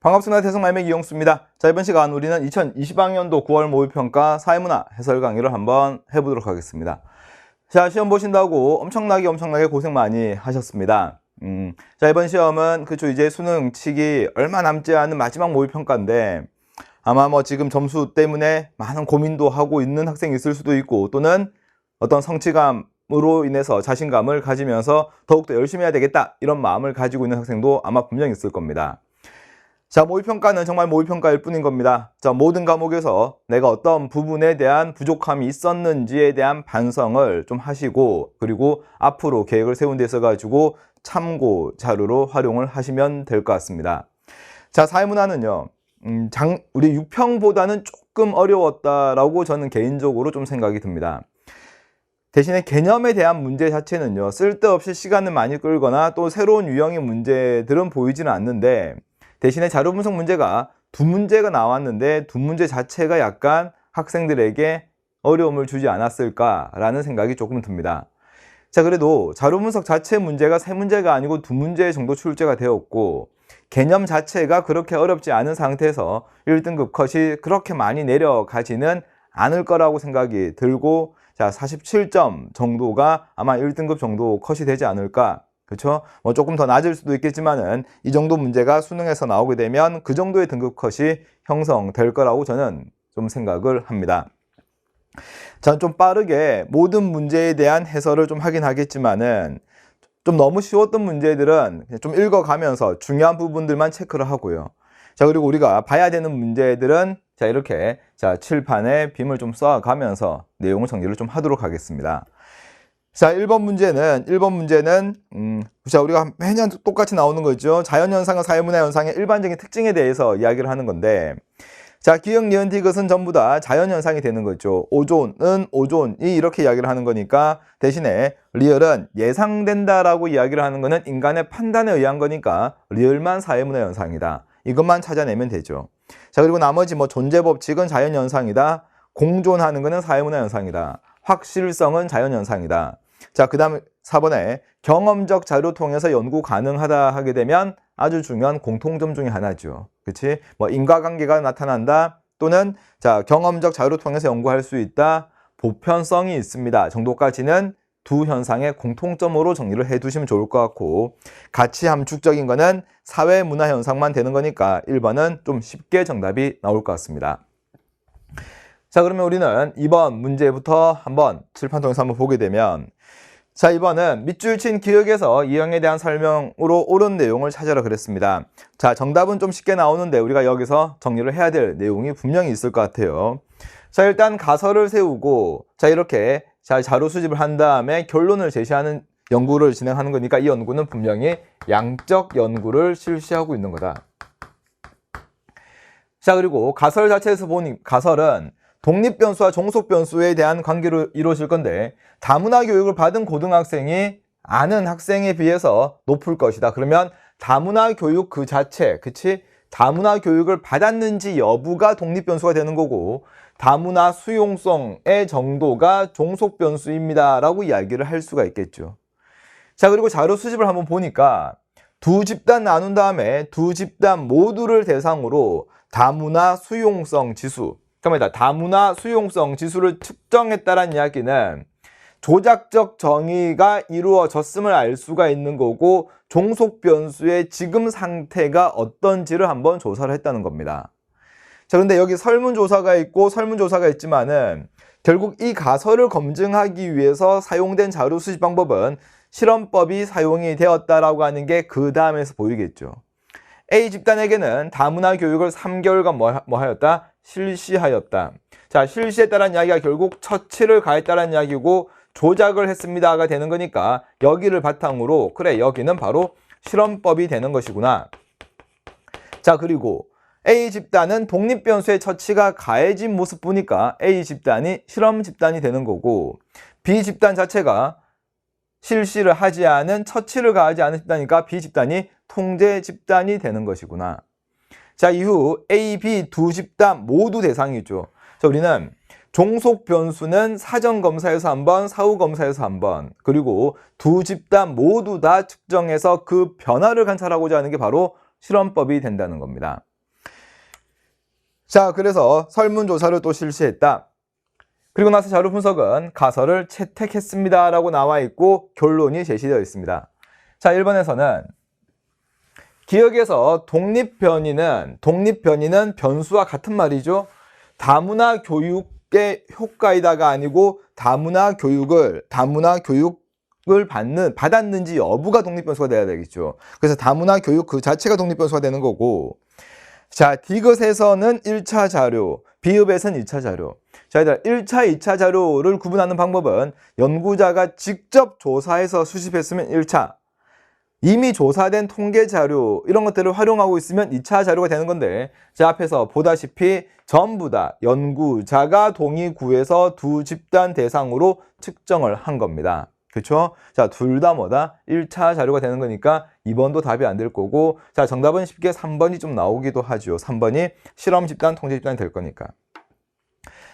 반갑습니다. 태성말매 이용수입니다. 자, 이번 시간 우리는 2020학년도 9월 모의평가 사회문화 해설 강의를 한번 해보도록 하겠습니다. 자, 시험 보신다고 엄청나게 고생 많이 하셨습니다. 자, 이번 시험은 이제 수능 치기 얼마 남지 않은 마지막 모의평가인데 아마 지금 점수 때문에 많은 고민도 하고 있는 학생이 있을 수도 있고, 또는 어떤 성취감으로 인해서 자신감을 가지면서 더욱더 열심히 해야 되겠다 이런 마음을 가지고 있는 학생도 아마 분명히 있을 겁니다. 자, 모의평가는 정말 모의평가일 뿐인 겁니다. 자, 모든 과목에서 내가 어떤 부분에 대한 부족함이 있었는지에 대한 반성을 좀 하시고, 그리고 앞으로 계획을 세운 데 있어 가지고 참고 자료로 활용을 하시면 될 것 같습니다. 자, 사회문화는요, 우리 6평보다는 조금 어려웠다라고 저는 개인적으로 좀 생각이 듭니다. 대신에 개념에 대한 문제 자체는요, 쓸데없이 시간을 많이 끌거나 또 새로운 유형의 문제들은 보이지는 않는데, 대신에 자료 분석 문제가 두 문제가 나왔는데 두 문제 자체가 약간 학생들에게 어려움을 주지 않았을까라는 생각이 조금 듭니다. 자, 그래도 자료 분석 자체 문제가 세 문제가 아니고 두 문제 정도 출제가 되었고, 개념 자체가 그렇게 어렵지 않은 상태에서 1등급 컷이 그렇게 많이 내려가지는 않을 거라고 생각이 들고, 자, 47점 정도가 아마 1등급 정도 컷이 되지 않을까. 그렇죠? 조금 더 낮을 수도 있겠지만은 이 정도 문제가 수능에서 나오게 되면 그 정도의 등급 컷이 형성될 거라고 저는 좀 생각을 합니다. 자, 좀 빠르게 모든 문제에 대한 해설을 좀 하긴 하겠지만은 좀 너무 쉬웠던 문제들은 좀 읽어가면서 중요한 부분들만 체크를 하고요. 자, 그리고 우리가 봐야 되는 문제들은 자, 이렇게 칠판에 빔을 좀 쏴가면서 내용을 정리를 좀 하도록 하겠습니다. 자, 1번 문제는 자, 우리가 매년 똑같이 나오는 거죠. 자연현상과 사회문화 현상의 일반적인 특징에 대해서 이야기를 하는 건데, 자, 기역, 니은, 디귿은 전부 다 자연현상이 되는 거죠. 오존은 오존이 이렇게 이야기를 하는 거니까, 대신에 리을은 예상된다라고 이야기를 하는 거는 인간의 판단에 의한 거니까 리을만 사회문화 현상이다. 이것만 찾아내면 되죠. 자, 그리고 나머지 존재법칙은 자연현상이다. 공존하는 거는 사회문화 현상이다. 확실성은 자연현상이다. 자, 그 다음 4번에 경험적 자료 통해서 연구 가능하다 하게 되면 아주 중요한 공통점 중에 하나죠. 그치? 인과관계가 나타난다, 또는 자, 경험적 자료 통해서 연구할 수 있다, 보편성이 있습니다 정도까지는 두 현상의 공통점으로 정리를 해 두시면 좋을 것 같고, 가치 함축적인 거는 사회 문화 현상만 되는 거니까 1번은 좀 쉽게 정답이 나올 것 같습니다. 자, 그러면 우리는 2번 문제부터 한번 칠판 통해서 한번 보게 되면, 자, 2번은 밑줄 친 기역에서 이형에 대한 설명으로 옳은 내용을 찾으라 그랬습니다. 자, 정답은 좀 쉽게 나오는데 우리가 여기서 정리를 해야 될 내용이 분명히 있을 것 같아요. 자, 일단 가설을 세우고, 자, 이렇게 자료 수집을 한 다음에 결론을 제시하는 연구를 진행하는 거니까 이 연구는 분명히 양적 연구를 실시하고 있는 거다. 자, 그리고 가설 자체에서 보니 가설은 독립변수와 종속변수에 대한 관계로 이루어질 건데, 다문화 교육을 받은 고등학생이 아는 학생에 비해서 높을 것이다. 그러면 다문화 교육 그 자체, 그치? 다문화 교육을 받았는지 여부가 독립변수가 되는 거고, 다문화 수용성의 정도가 종속변수입니다 라고 이야기를 할 수가 있겠죠. 자, 그리고 자료 수집을 한번 보니까 두 집단 나눈 다음에 두 집단 모두를 대상으로 다문화 수용성 지수, 그러니까 다문화 수용성 지수를 측정했다는 이야기는 조작적 정의가 이루어졌음을 알 수가 있는 거고, 종속 변수의 지금 상태가 어떤지를 한번 조사를 했다는 겁니다. 자, 그런데 여기 설문조사가 있고 설문조사가 있지만은 결국 이 가설을 검증하기 위해서 사용된 자료 수집 방법은 실험법이 사용이 되었다라고 하는 게 그 다음에서 보이겠죠. A 집단에게는 다문화 교육을 3개월간 하였다? 실시하였다. 자, 실시했다는 이야기가 결국 처치를 가했다는 이야기고, 조작을 했습니다가 되는 거니까 여기를 바탕으로, 그래, 여기는 바로 실험법이 되는 것이구나. 자, 그리고 A 집단은 독립변수의 처치가 가해진 모습 보니까 A 집단이 실험 집단이 되는 거고, B 집단 자체가 실시를 하지 않은, 처치를 가하지 않은 집단이니까 B 집단이 통제 집단이 되는 것이구나. 자, 이후 A, B 두 집단 모두 대상이죠. 자, 우리는 종속 변수는 사전 검사에서 한 번, 사후 검사에서 한 번, 그리고 두 집단 모두 다 측정해서 그 변화를 관찰하고자 하는 게 바로 실험법이 된다는 겁니다. 자, 그래서 설문조사를 또 실시했다. 그리고 나서 자료 분석은 가설을 채택했습니다 라고 나와 있고 결론이 제시되어 있습니다. 자, 1번에서는 기억에서 독립변이는 변수와 같은 말이죠. 다문화 교육의 효과이다가 아니고 다문화 교육을 받았는지 여부가 독립변수가 돼야 되겠죠. 그래서 다문화 교육 그 자체가 독립변수가 되는 거고, 자, 디귿에서는 1차 자료, 비읍에서는 2차 자료. 자, 얘들아, 1차, 2차 자료를 구분하는 방법은 연구자가 직접 조사해서 수집했으면 1차, 이미 조사된 통계 자료 이런 것들을 활용하고 있으면 2차 자료가 되는 건데, 자, 앞에서 보다시피 전부 다 연구자가 동의 구해서 두 집단 대상으로 측정을 한 겁니다. 그렇죠? 자, 둘 다 뭐다? 1차 자료가 되는 거니까 2번도 답이 안 될 거고, 자, 정답은 쉽게 3번이 좀 나오기도 하죠. 3번이 실험 집단, 통제 집단이 될 거니까.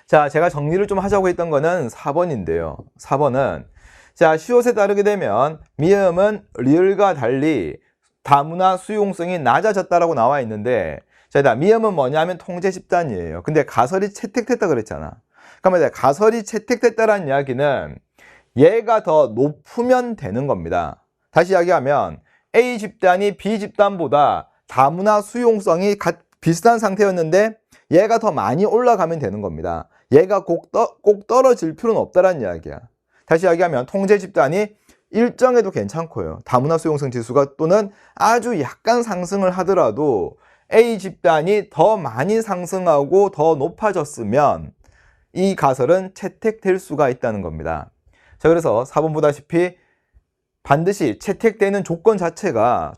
자, 제가 정리를 좀 하자고 했던 거는 4번인데요. 4번은 자, 시옷에 따르게 되면 미음은 리을과 달리 다문화 수용성이 낮아졌다라고 나와 있는데, 자, 미음은 뭐냐면 통제 집단이에요. 근데 가설이 채택됐다 그랬잖아. 그러면 가설이 채택됐다라는 이야기는 얘가 더 높으면 되는 겁니다. 다시 이야기하면 A 집단이 B 집단보다 다문화 수용성이 비슷한 상태였는데 얘가 더 많이 올라가면 되는 겁니다. 얘가 꼭 떨어질 필요는 없다라는 이야기야. 다시 이야기하면 통제 집단이 일정해도 괜찮고요. 다문화 수용성 지수가 또는 아주 약간 상승을 하더라도 A 집단이 더 많이 상승하고 더 높아졌으면 이 가설은 채택될 수가 있다는 겁니다. 자, 그래서 4번 보다시피 반드시 채택되는 조건 자체가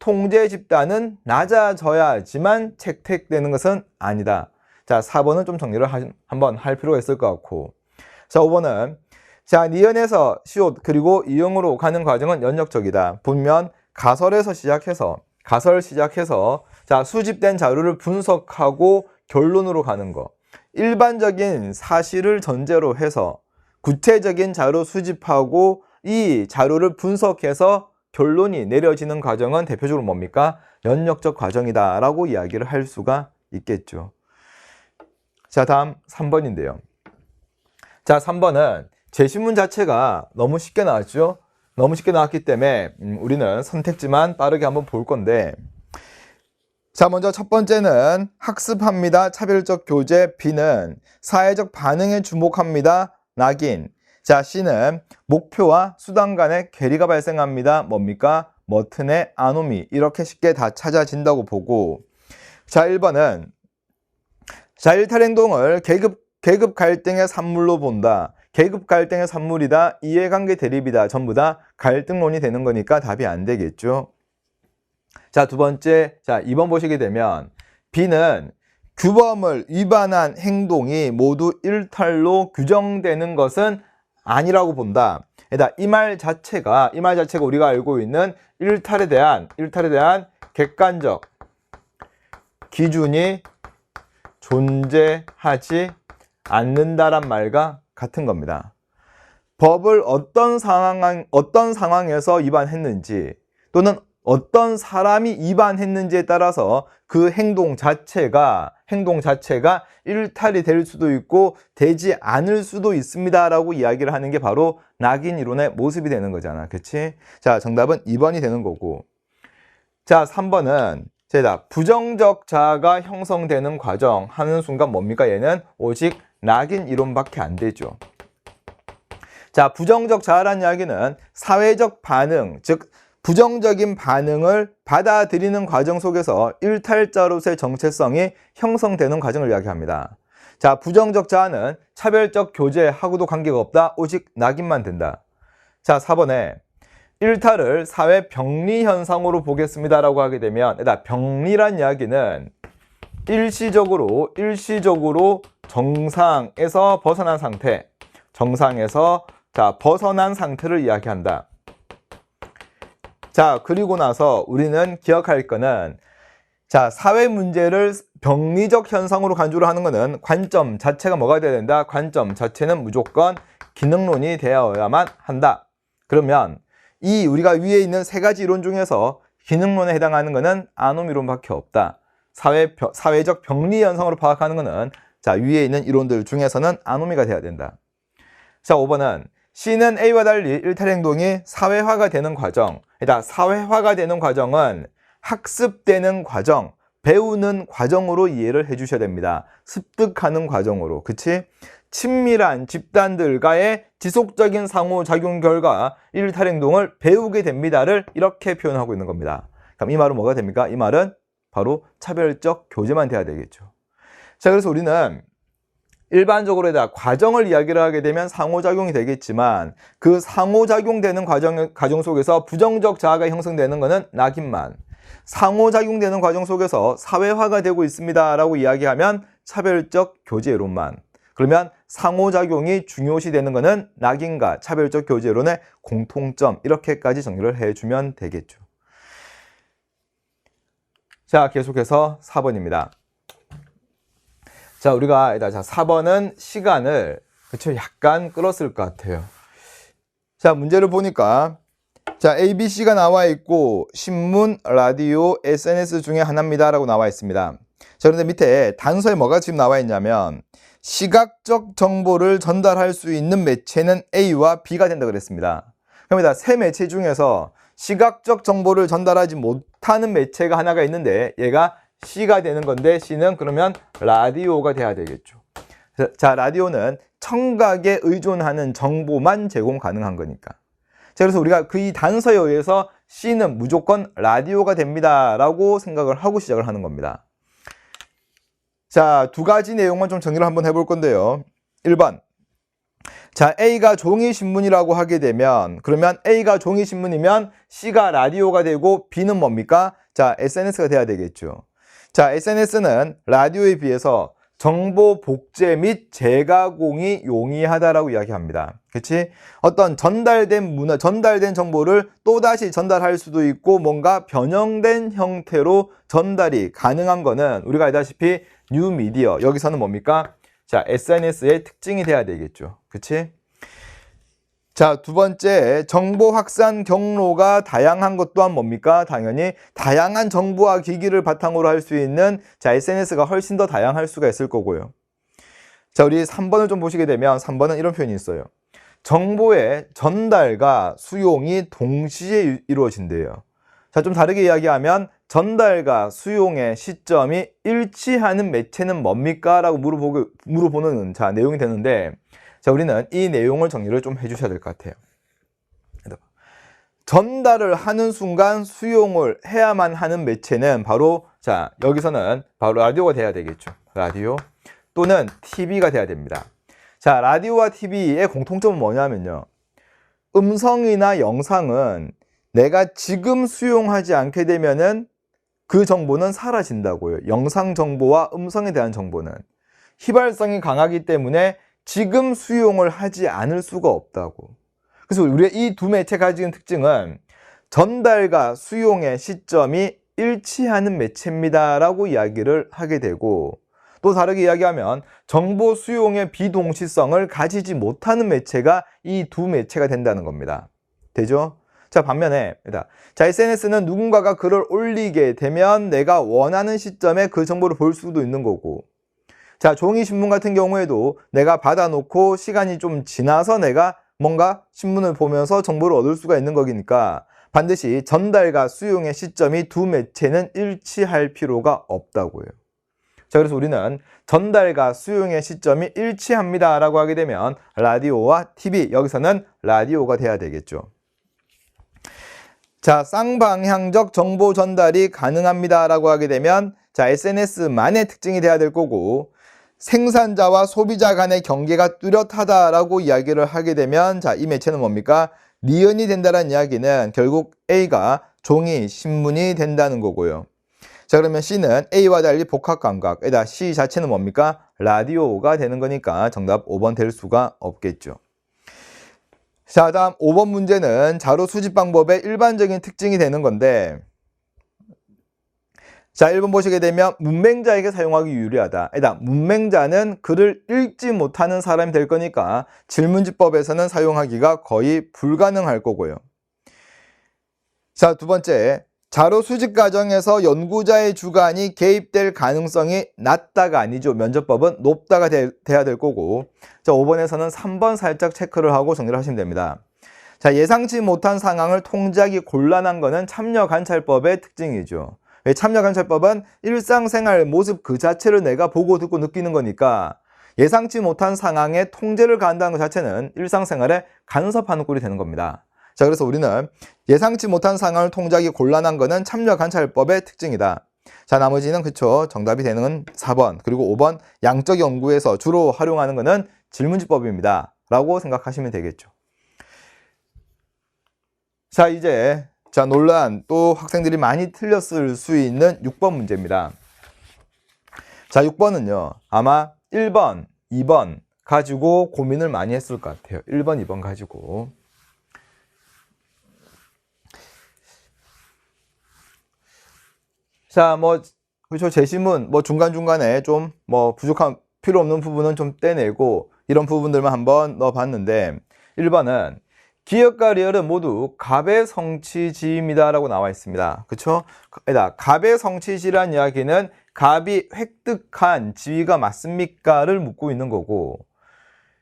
통제 집단은 낮아져야지만 채택되는 것은 아니다. 자, 4번은 좀 정리를 한번 할 필요가 있을 것 같고, 자, 5번은 자, 니은에서 시옷 그리고 이응으로 가는 과정은 연역적이다. 분명 가설 시작해서 자, 수집된 자료를 분석하고 결론으로 가는 거. 일반적인 사실을 전제로 해서 구체적인 자료 수집하고 이 자료를 분석해서 결론이 내려지는 과정은 대표적으로 뭡니까? 연역적 과정이다 라고 이야기를 할 수가 있겠죠. 자, 다음 3번인데요. 자, 3번은 제시문 자체가 너무 쉽게 나왔죠? 너무 쉽게 나왔기 때문에 우리는 선택지만 빠르게 한번 볼 건데, 자, 먼저 첫 번째는 학습합니다. 차별적 교재. B는 사회적 반응에 주목합니다. 낙인. 자, C는 목표와 수단 간의 괴리가 발생합니다. 뭡니까? 머튼의 아노미. 이렇게 쉽게 다 찾아진다고 보고, 자, 1번은 자, 일탈 행동을 계급 갈등의 산물로 본다. 계급 갈등의 산물이다. 이해관계 대립이다. 전부 다 갈등론이 되는 거니까 답이 안 되겠죠. 자, 두 번째, 자, 2번 보시게 되면 B는 규범을 위반한 행동이 모두 일탈로 규정되는 것은 아니라고 본다. 이 말 자체가 우리가 알고 있는 일탈에 대한 객관적 기준이 존재하지 않는다란 말과 같은 겁니다. 법을 어떤 상황에서 위반했는지 또는 어떤 사람이 위반했는지에 따라서 그 행동 자체가 일탈이 될 수도 있고 되지 않을 수도 있습니다 라고 이야기를 하는 게 바로 낙인 이론의 모습이 되는 거잖아. 그치? 자, 정답은 2번이 되는 거고, 자, 3번은 부정적 자아가 형성되는 과정 하는 순간 뭡니까? 얘는 오직 낙인 이론밖에 안 되죠. 자, 부정적 자아라는 이야기는 사회적 반응, 즉 부정적인 반응을 받아들이는 과정 속에서 일탈자로서의 정체성이 형성되는 과정을 이야기합니다. 자, 부정적 자아는 차별적 교제하고도 관계가 없다. 오직 낙인만 된다. 자, 4번에 일탈을 사회 병리 현상으로 보겠습니다 라고 하게 되면, 병리란 이야기는 일시적으로 정상에서 벗어난 상태, 벗어난 상태를 이야기한다. 자, 그리고 나서 우리는 기억할 거는, 자, 사회 문제를 병리적 현상으로 간주를 하는 거는 관점 자체가 뭐가 돼야 된다? 관점 자체는 무조건 기능론이 되어야만 한다. 그러면 이 우리가 위에 있는 세 가지 이론 중에서 기능론에 해당하는 거는 아노미 이론밖에 없다. 사회적 병리 현상으로 파악하는 것은 자, 위에 있는 이론들 중에서는 아노미가 돼야 된다. 자, 5번은 C는 A와 달리 일탈 행동이 사회화가 되는 과정. 일단 사회화가 되는 과정은 학습되는 과정, 배우는 과정으로 이해를 해 주셔야 됩니다. 습득하는 과정으로. 그치? 친밀한 집단들과의 지속적인 상호작용 결과 일탈 행동을 배우게 됩니다를 이렇게 표현하고 있는 겁니다. 그럼 이 말은 뭐가 됩니까? 이 말은 바로 차별적 교제만 돼야 되겠죠. 자, 그래서 우리는 일반적으로 과정을 이야기를 하게 되면 상호작용이 되겠지만 그 상호작용되는 과정 속에서 부정적 자아가 형성되는 것은 낙인만, 상호작용되는 과정 속에서 사회화가 되고 있습니다 라고 이야기하면 차별적 교제론만. 그러면 상호작용이 중요시 되는 것은 낙인과 차별적 교제론의 공통점, 이렇게까지 정리를 해주면 되겠죠. 자, 계속해서 4번입니다. 자, 우리가 4번은 시간을 그쵸 약간 끌었을 것 같아요. 자, 문제를 보니까 자, A, B, C가 나와 있고 신문, 라디오, SNS 중에 하나입니다 라고 나와 있습니다. 자, 그런데 밑에 단서에 뭐가 지금 나와 있냐면 시각적 정보를 전달할 수 있는 매체는 A와 B가 된다 그랬습니다. 그럽니다. 세 매체 중에서 시각적 정보를 전달하지 못하는 매체가 하나가 있는데 얘가 C가 되는 건데 C는 그러면 라디오가 돼야 되겠죠. 자, 라디오는 청각에 의존하는 정보만 제공 가능한 거니까. 자, 그래서 우리가 그 이 단서에 의해서 C는 무조건 라디오가 됩니다 라고 생각을 하고 시작을 하는 겁니다. 자, 두 가지 내용만 좀 정리를 한번 해볼 건데요. 1번. 자, A가 종이신문이라고 하게 되면 그러면 A가 종이신문이면 C가 라디오가 되고 B는 뭡니까? 자, SNS가 돼야 되겠죠. 자, SNS는 라디오에 비해서 정보 복제 및 재가공이 용이하다라고 이야기합니다. 그치? 어떤 전달된 정보를 또다시 전달할 수도 있고 뭔가 변형된 형태로 전달이 가능한 거는 우리가 알다시피 뉴미디어, 여기서는 뭡니까? 자, SNS의 특징이 돼야 되겠죠. 그치? 자, 두 번째, 정보 확산 경로가 다양한 것 또한 뭡니까? 당연히 다양한 정보와 기기를 바탕으로 할 수 있는 자, SNS가 훨씬 더 다양할 수가 있을 거고요. 자, 우리 3번을 좀 보시게 되면 3번은 이런 표현이 있어요. 정보의 전달과 수용이 동시에 이루어진대요. 자, 좀 다르게 이야기하면 전달과 수용의 시점이 일치하는 매체는 뭡니까? 라고 물어보는 자, 내용이 되는데 자, 우리는 이 내용을 정리를 좀 해주셔야 될 것 같아요. 전달을 하는 순간 수용을 해야만 하는 매체는 바로 자, 여기서는 바로 라디오가 돼야 되겠죠. 라디오 또는 TV가 돼야 됩니다. 자, 라디오와 TV의 공통점은 뭐냐면요. 음성이나 영상은 내가 지금 수용하지 않게 되면은 그 정보는 사라진다고요. 영상 정보와 음성에 대한 정보는 휘발성이 강하기 때문에 지금 수용을 하지 않을 수가 없다고. 그래서 우리가 이 두 매체가 가지는 특징은 전달과 수용의 시점이 일치하는 매체입니다 라고 이야기를 하게 되고 또 다르게 이야기하면 정보 수용의 비동시성을 가지지 못하는 매체가 이 두 매체가 된다는 겁니다. 되죠? 자, 반면에 자, SNS는 누군가가 글을 올리게 되면 내가 원하는 시점에 그 정보를 볼 수도 있는 거고 자, 종이신문 같은 경우에도 내가 받아놓고 시간이 좀 지나서 내가 뭔가 신문을 보면서 정보를 얻을 수가 있는 거니까 반드시 전달과 수용의 시점이 두 매체는 일치할 필요가 없다고요. 자, 그래서 우리는 전달과 수용의 시점이 일치합니다 라고 하게 되면 라디오와 TV, 여기서는 라디오가 돼야 되겠죠. 자, 쌍방향적 정보 전달이 가능합니다 라고 하게 되면 자, SNS만의 특징이 돼야 될 거고 생산자와 소비자 간의 경계가 뚜렷하다라고 이야기를 하게 되면 자, 이 매체는 뭡니까? 니은이 된다는 이야기는 결국 A가 종이 신문이 된다는 거고요. 자, 그러면 C는 A와 달리 복합감각, C 자체는 뭡니까? 라디오가 되는 거니까 정답 5번 될 수가 없겠죠. 자, 다음 5번 문제는 자료 수집 방법의 일반적인 특징이 되는 건데 자, 1번 보시게 되면 문맹자에게 사용하기 유리하다. 문맹자는 글을 읽지 못하는 사람이 될 거니까 질문지법에서는 사용하기가 거의 불가능할 거고요. 자, 두 번째, 자료 수집 과정에서 연구자의 주관이 개입될 가능성이 낮다가 아니죠. 면접법은 높다가 돼야 될 거고. 자, 5번에서는 3번 살짝 체크를 하고 정리를 하시면 됩니다. 자, 예상치 못한 상황을 통제하기 곤란한 거는 참여관찰법의 특징이죠. 참여관찰법은 일상생활 모습 그 자체를 내가 보고 듣고 느끼는 거니까 예상치 못한 상황에 통제를 가한다는 것 자체는 일상생활에 간섭하는 꼴이 되는 겁니다. 자, 그래서 우리는 예상치 못한 상황을 통제하기 곤란한 거는 참여관찰법의 특징이다. 자, 나머지는 그쵸. 정답이 되는 건 4번 그리고 5번 양적 연구에서 주로 활용하는 거는 질문지법입니다. 라고 생각하시면 되겠죠. 자, 이제 논란 또 학생들이 많이 틀렸을 수 있는 6번 문제입니다. 자, 6번은요. 아마 1번, 2번 가지고 고민을 많이 했을 것 같아요. 1번, 2번 가지고. 자, 그렇죠. 제시문, 중간중간에 좀, 부족한, 필요 없는 부분은 좀 떼내고, 이런 부분들만 한번 넣어봤는데, 1번은, 기업과 리얼은 모두 갑의 성취지입니다. 라고 나와 있습니다. 그쵸? 갑의 성취지란 이야기는 갑이 획득한 지위가 맞습니까?를 묻고 있는 거고,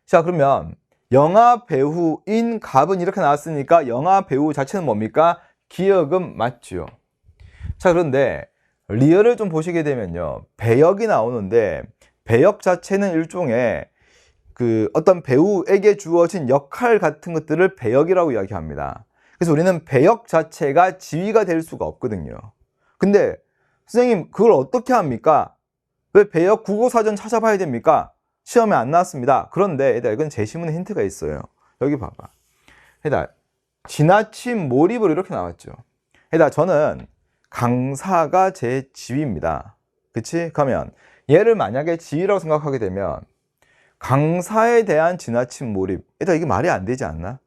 자, 그러면, 영화 배우인 갑은 이렇게 나왔으니까, 영화 배우 자체는 뭡니까? 기억은 맞죠. 자, 그런데, 리얼을 좀 보시게 되면요. 배역이 나오는데 배역 자체는 일종의 어떤 배우에게 주어진 역할 같은 것들을 배역이라고 이야기합니다. 그래서 우리는 배역 자체가 지위가 될 수가 없거든요. 근데 선생님 그걸 어떻게 합니까? 왜 배역 국어사전 찾아봐야 됩니까? 시험에 안 나왔습니다. 그런데 이건 제시문에 힌트가 있어요. 여기 봐봐. 지나친 몰입으로 이렇게 나왔죠. 저는 강사가 제 지위입니다. 그치? 그러면 얘를 만약에 지위라고 생각하게 되면 강사에 대한 지나친 몰입. 이게 말이 안 되지 않나?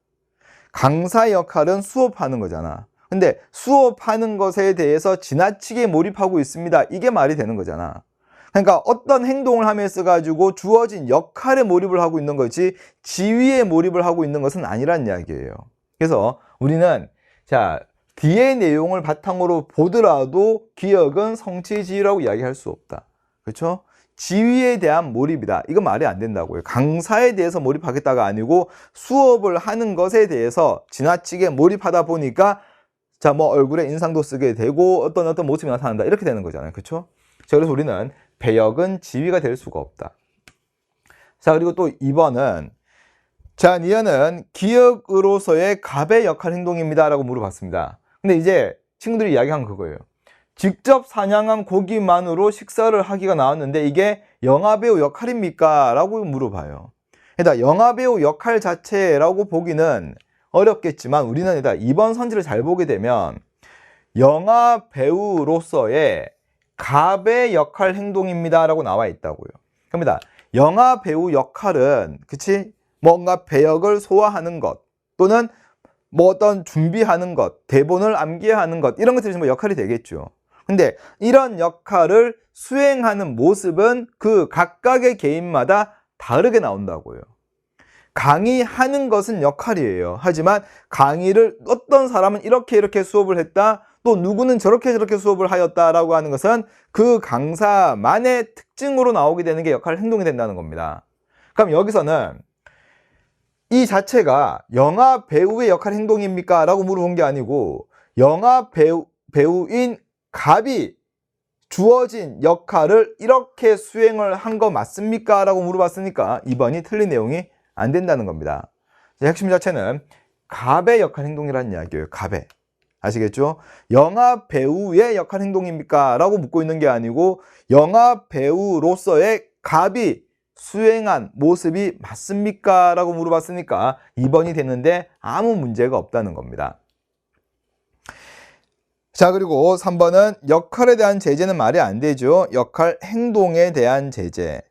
강사의 역할은 수업하는 거잖아. 근데 수업하는 것에 대해서 지나치게 몰입하고 있습니다. 이게 말이 되는 거잖아. 그러니까 어떤 행동을 하면서 가지고 주어진 역할에 몰입을 하고 있는 거지 지위에 몰입을 하고 있는 것은 아니란 이야기예요. 그래서 우리는 뒤의 내용을 바탕으로 보더라도 기억은 성취지위라고 이야기할 수 없다. 그렇죠? 지위에 대한 몰입이다. 이거 말이 안 된다고요. 강사에 대해서 몰입하겠다가 아니고 수업을 하는 것에 대해서 지나치게 몰입하다 보니까 얼굴에 인상도 쓰게 되고 어떤 모습이 나타난다. 이렇게 되는 거잖아요. 그렇죠? 그래서 우리는 배역은 지위가 될 수가 없다. 자, 그리고 또 2번은 니어는 기억으로서의 갑의 역할 행동입니다. 라고 물어봤습니다. 근데 이제 친구들이 이야기한 그거예요. 직접 사냥한 고기만으로 식사를 하기가 나왔는데 이게 영화배우 역할입니까? 라고 물어봐요. 영화배우 역할 자체라고 보기는 어렵겠지만 우리는 2번 선지를 잘 보게 되면 영화배우로서의 갑의 역할 행동입니다. 라고 나와 있다고요. 그럽니다. 영화배우 역할은 그치? 뭔가 배역을 소화하는 것 또는 어떤 준비하는 것, 대본을 암기하는 것 이런 것들이 정말 역할이 되겠죠. 근데 이런 역할을 수행하는 모습은 그 각각의 개인마다 다르게 나온다고요. 강의하는 것은 역할이에요. 하지만 강의를 어떤 사람은 이렇게 수업을 했다, 또 누구는 저렇게 수업을 하였다라고 하는 것은 그 강사만의 특징으로 나오게 되는 게 역할 행동이 된다는 겁니다. 그럼 여기서는 이 자체가 영화 배우의 역할 행동입니까? 라고 물어본 게 아니고 영화 배우인 갑이 주어진 역할을 이렇게 수행을 한 거 맞습니까? 라고 물어봤으니까 2번이 틀린 내용이 안 된다는 겁니다. 핵심 자체는 갑의 역할 행동이라는 이야기예요. 갑의. 아시겠죠? 영화 배우의 역할 행동입니까? 라고 묻고 있는 게 아니고 영화 배우로서의 갑이 수행한 모습이 맞습니까? 라고 물어봤으니까 2번이 됐는데 아무 문제가 없다는 겁니다. 자, 그리고 3번은 역할에 대한 제재는 말이 안 되죠. 역할 행동에 대한 제재.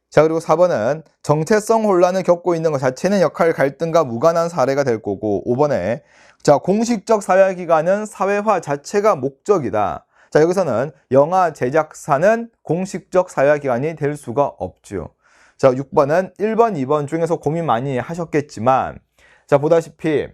자, 그리고 4번은 정체성 혼란을 겪고 있는 것 자체는 역할 갈등과 무관한 사례가 될 거고 5번에 공식적 사회기관은 사회화 자체가 목적이다. 자, 여기서는 영화 제작사는 공식적 사회기관이 될 수가 없죠. 자, 6번은 1번, 2번 중에서 고민 많이 하셨겠지만 보다시피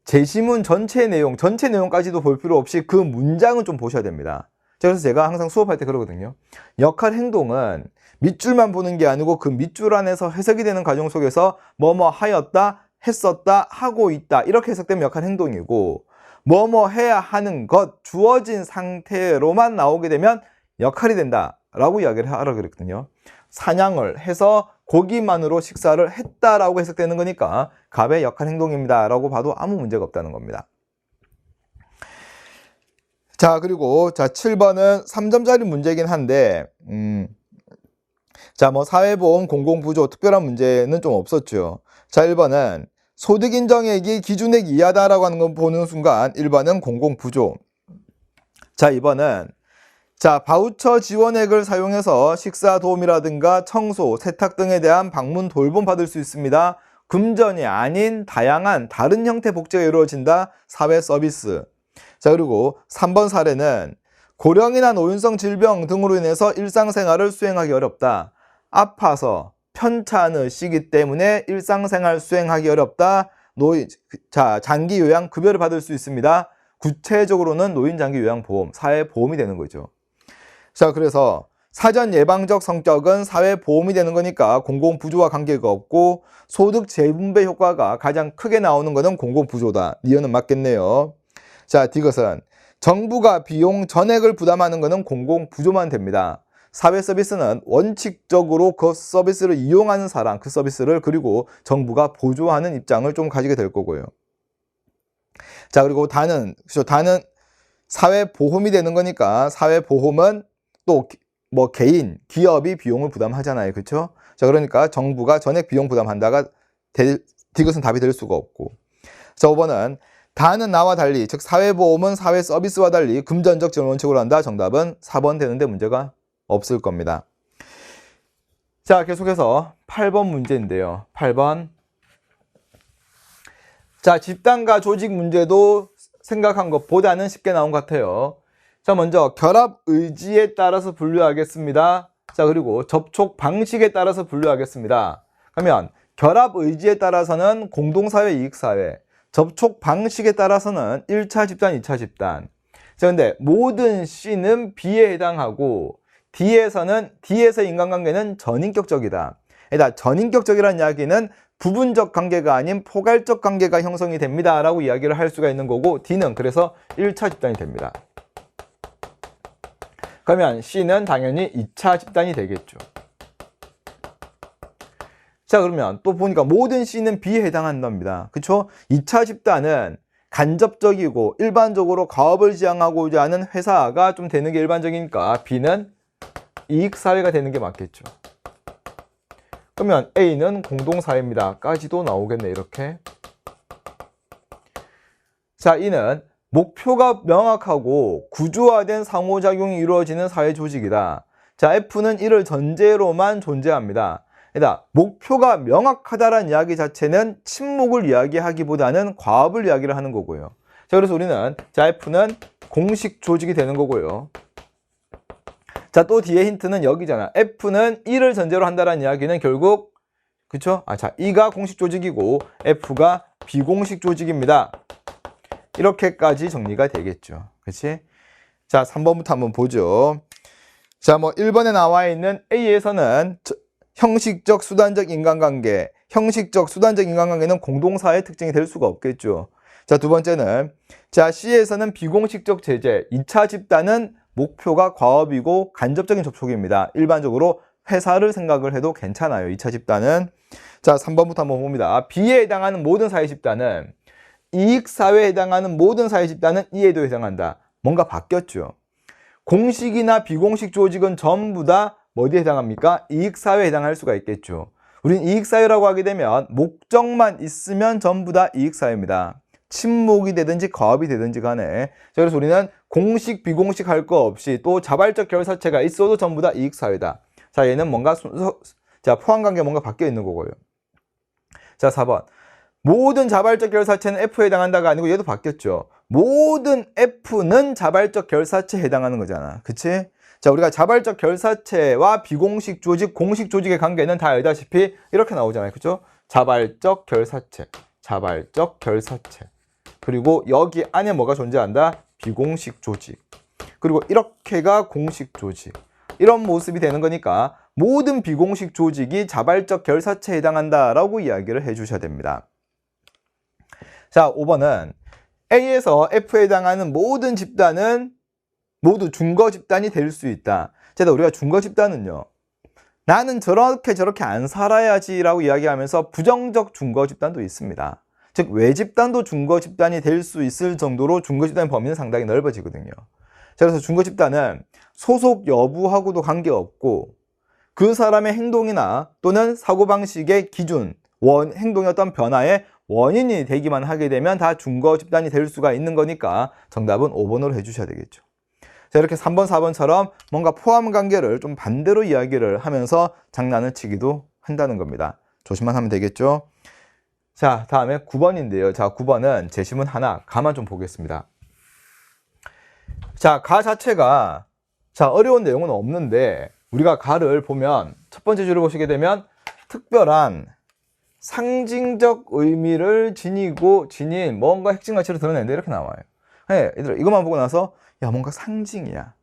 제시문 전체 내용까지도 볼 필요 없이 그 문장은 좀 보셔야 됩니다. 그래서 제가 항상 수업할 때 그러거든요. 역할 행동은 밑줄만 보는 게 아니고 그 밑줄 안에서 해석이 되는 과정 속에서 뭐뭐 하였다, 했었다, 하고 있다 이렇게 해석되면 역할 행동이고 뭐뭐 해야 하는 것, 주어진 상태로만 나오게 되면 역할이 된다 라고 이야기를 하라 그랬거든요. 사냥을 해서 고기만으로 식사를 했다라고 해석되는 거니까 갑의 역할 행동입니다 라고 봐도 아무 문제가 없다는 겁니다. 자, 그리고 7번은 3점짜리 문제이긴 한데 자, 뭐 사회보험, 공공부조 특별한 문제는 좀 없었죠. 자, 1번은 소득인정액이 기준액 이하다라고 하는 거 보는 순간 1번은 공공부조. 자, 2번은 자, 바우처 지원액을 사용해서 식사 도움이라든가 청소, 세탁 등에 대한 방문 돌봄 받을 수 있습니다. 금전이 아닌 다양한 다른 형태 복지가 이루어진다. 사회 서비스. 자, 그리고 3번 사례는 고령이나 노인성 질병 등으로 인해서 일상생활을 수행하기 어렵다. 아파서 편찮은 시기 때문에 일상생활 수행하기 어렵다. 장기 요양 급여를 받을 수 있습니다. 구체적으로는 노인 장기 요양보험, 사회보험이 되는 거죠. 자, 그래서 사전 예방적 성격은 사회보험이 되는 거니까 공공부조와 관계가 없고 소득 재분배 효과가 가장 크게 나오는 것은 공공부조다. 니은은 맞겠네요. 자, 디귿은 정부가 비용 전액을 부담하는 것은 공공부조만 됩니다. 사회 서비스는 원칙적으로 그 서비스를 이용하는 사람, 그 서비스를 그리고 정부가 보조하는 입장을 좀 가지게 될 거고요. 자, 그리고 다는 사회보험이 되는 거니까 사회보험은 또 뭐 개인, 기업이 비용을 부담하잖아요. 그렇죠? 자, 그러니까 정부가 전액 비용 부담한다가 디귿은 답이 될 수가 없고. 자, 5번은 다는 나와 달리, 즉 사회보험은 사회 서비스와 달리 금전적 지원 원칙으로 한다. 정답은 4번 되는데 문제가 없을 겁니다. 자, 계속해서 8번 문제인데요. 8번. 자, 집단과 조직 문제도 생각한 것보다는 쉽게 나온 것 같아요. 자, 먼저 결합 의지에 따라서 분류하겠습니다. 자, 그리고 접촉 방식에 따라서 분류하겠습니다. 그러면 결합 의지에 따라서는 공동사회, 이익사회, 접촉 방식에 따라서는 1차 집단, 2차 집단. 자, 근데 모든 C는 B에 해당하고 D에서 인간관계는 전인격적이다. 일단 전인격적이라는 이야기는 부분적 관계가 아닌 포괄적 관계가 형성이 됩니다 라고 이야기를 할 수가 있는 거고 D는 그래서 1차 집단이 됩니다. 그러면 C는 당연히 2차 집단이 되겠죠. 자, 그러면 또 보니까 모든 C는 B에 해당한답니다. 그쵸? 2차 집단은 간접적이고 일반적으로 가업을 지향하고자 하는 회사가 좀 되는 게 일반적이니까 B는 이익사회가 되는 게 맞겠죠. 그러면 A는 공동사회입니다. 까지도 나오겠네, 이렇게. 자, E는 목표가 명확하고 구조화된 상호작용이 이루어지는 사회조직이다. 자, F는 이를 전제로만 존재합니다. 그러니까 목표가 명확하다라는 이야기 자체는 침묵을 이야기하기보다는 과업을 이야기를 하는 거고요. 자, 그래서 우리는 자, F는 공식 조직이 되는 거고요. 자, 또 뒤에 힌트는 여기잖아. F는 E를 전제로 한다라는 이야기는 결국 그쵸? 자, E가 공식 조직이고 F가 비공식 조직입니다. 이렇게까지 정리가 되겠죠. 그치? 자, 3번부터 한번 보죠. 자, 뭐 1번에 나와 있는 A에서는 형식적, 수단적 인간관계, 형식적, 수단적 인간관계는 공동사회의 특징이 될 수가 없겠죠. 자, 두 번째는 자, C에서는 비공식적 제재, 2차 집단은 목표가 과업이고 간접적인 접촉입니다. 일반적으로 회사를 생각을 해도 괜찮아요. 2차 집단은. 자, 3번부터 한번 봅니다. B에 해당하는 모든 사회 집단은 이익사회에 해당하는 모든 사회 집단은 E에도 해당한다. 뭔가 바뀌었죠. 공식이나 비공식 조직은 전부 다 어디에 해당합니까? 이익사회에 해당할 수가 있겠죠. 우린 이익사회라고 하게 되면 목적만 있으면 전부 다 이익사회입니다. 친목이 되든지 과업이 되든지 간에. 자, 그래서 우리는 공식, 비공식 할 거 없이 또 자발적 결사체가 있어도 전부 다 이익사회다. 자, 얘는 뭔가 자, 포함관계가 뭔가 바뀌어 있는 거고요. 자, 4번. 모든 자발적 결사체는 F에 해당한다가 아니고 얘도 바뀌었죠. 모든 F는 자발적 결사체에 해당하는 거잖아. 그치? 자, 우리가 자발적 결사체와 비공식 조직, 공식 조직의 관계는 다 알다시피 이렇게 나오잖아요. 그죠? 자발적 결사체, 자발적 결사체. 그리고 여기 안에 뭐가 존재한다? 비공식 조직. 그리고 이렇게가 공식 조직. 이런 모습이 되는 거니까 모든 비공식 조직이 자발적 결사체에 해당한다라고 이야기를 해주셔야 됩니다. 자, 5번은 A에서 F에 해당하는 모든 집단은 모두 중거 집단이 될 수 있다. 자, 우리가 중거 집단은요, 나는 저렇게 안 살아야지 라고 이야기하면서 부정적 중거 집단도 있습니다. 즉 외집단도 중거 집단이 될 수 있을 정도로 중거 집단의 범위는 상당히 넓어지거든요. 자, 그래서 중거 집단은 소속 여부하고도 관계없고 그 사람의 행동이나 또는 사고방식의 기준, 행동의 어떤 변화의 원인이 되기만 하게 되면 다 중거 집단이 될 수가 있는 거니까 정답은 5번으로 해주셔야 되겠죠. 자, 이렇게 3번, 4번처럼 뭔가 포함 관계를 좀 반대로 이야기를 하면서 장난을 치기도 한다는 겁니다. 조심만 하면 되겠죠. 자, 다음에 9번인데요. 자, 9번은 제시문 하나, 가만 좀 보겠습니다. 자, 가 자체가 어려운 내용은 없는데 우리가 가를 보면 첫 번째 줄을 보시게 되면 특별한 상징적 의미를 지닌 뭔가 핵심 가치를 드러낸다 이렇게 나와요. 네, 얘들아 이것만 보고 나서 야 뭔가 상징이야,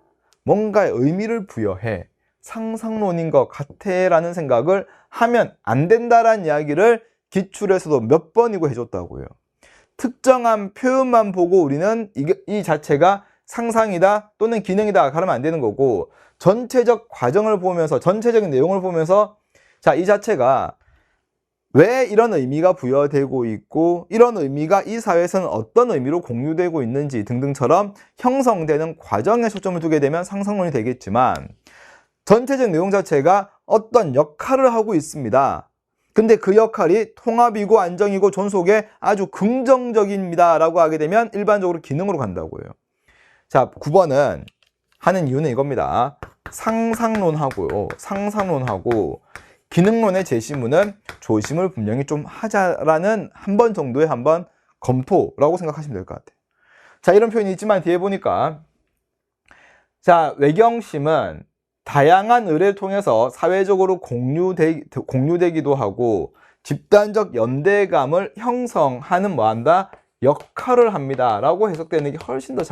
뭔가의 의미를 부여해, 상상론인 것 같아 라는 생각을 하면 안 된다라는 이야기를 기출에서도 몇 번이고 해줬다고요. 특정한 표현만 보고 우리는 이 자체가 상상이다 또는 기능이다 가르면 안 되는 거고, 전체적 과정을 보면서 전체적인 내용을 보면서 자, 이 자체가 왜 이런 의미가 부여되고 있고 이런 의미가 이 사회에서는 어떤 의미로 공유되고 있는지 등등처럼 형성되는 과정에 초점을 두게 되면 상상론이 되겠지만, 전체적 내용 자체가 어떤 역할을 하고 있습니다. 근데 그 역할이 통합이고 안정이고 존속에 아주 긍정적입니다 라고 하게 되면 일반적으로 기능으로 간다고요. 자, 9번은 하는 이유는 이겁니다. 상상론하고 기능론의 제시문은 조심을 분명히 좀 하자라는 한 번 정도의 한번 검토라고 생각하시면 될 것 같아요. 자, 이런 표현이 있지만 뒤에 보니까 자, 외경심은 다양한 의뢰를 통해서 사회적으로 공유되기도 하고 집단적 연대감을 형성하는 뭐한다? 역할을 합니다 라고 해석되는 게 훨씬 더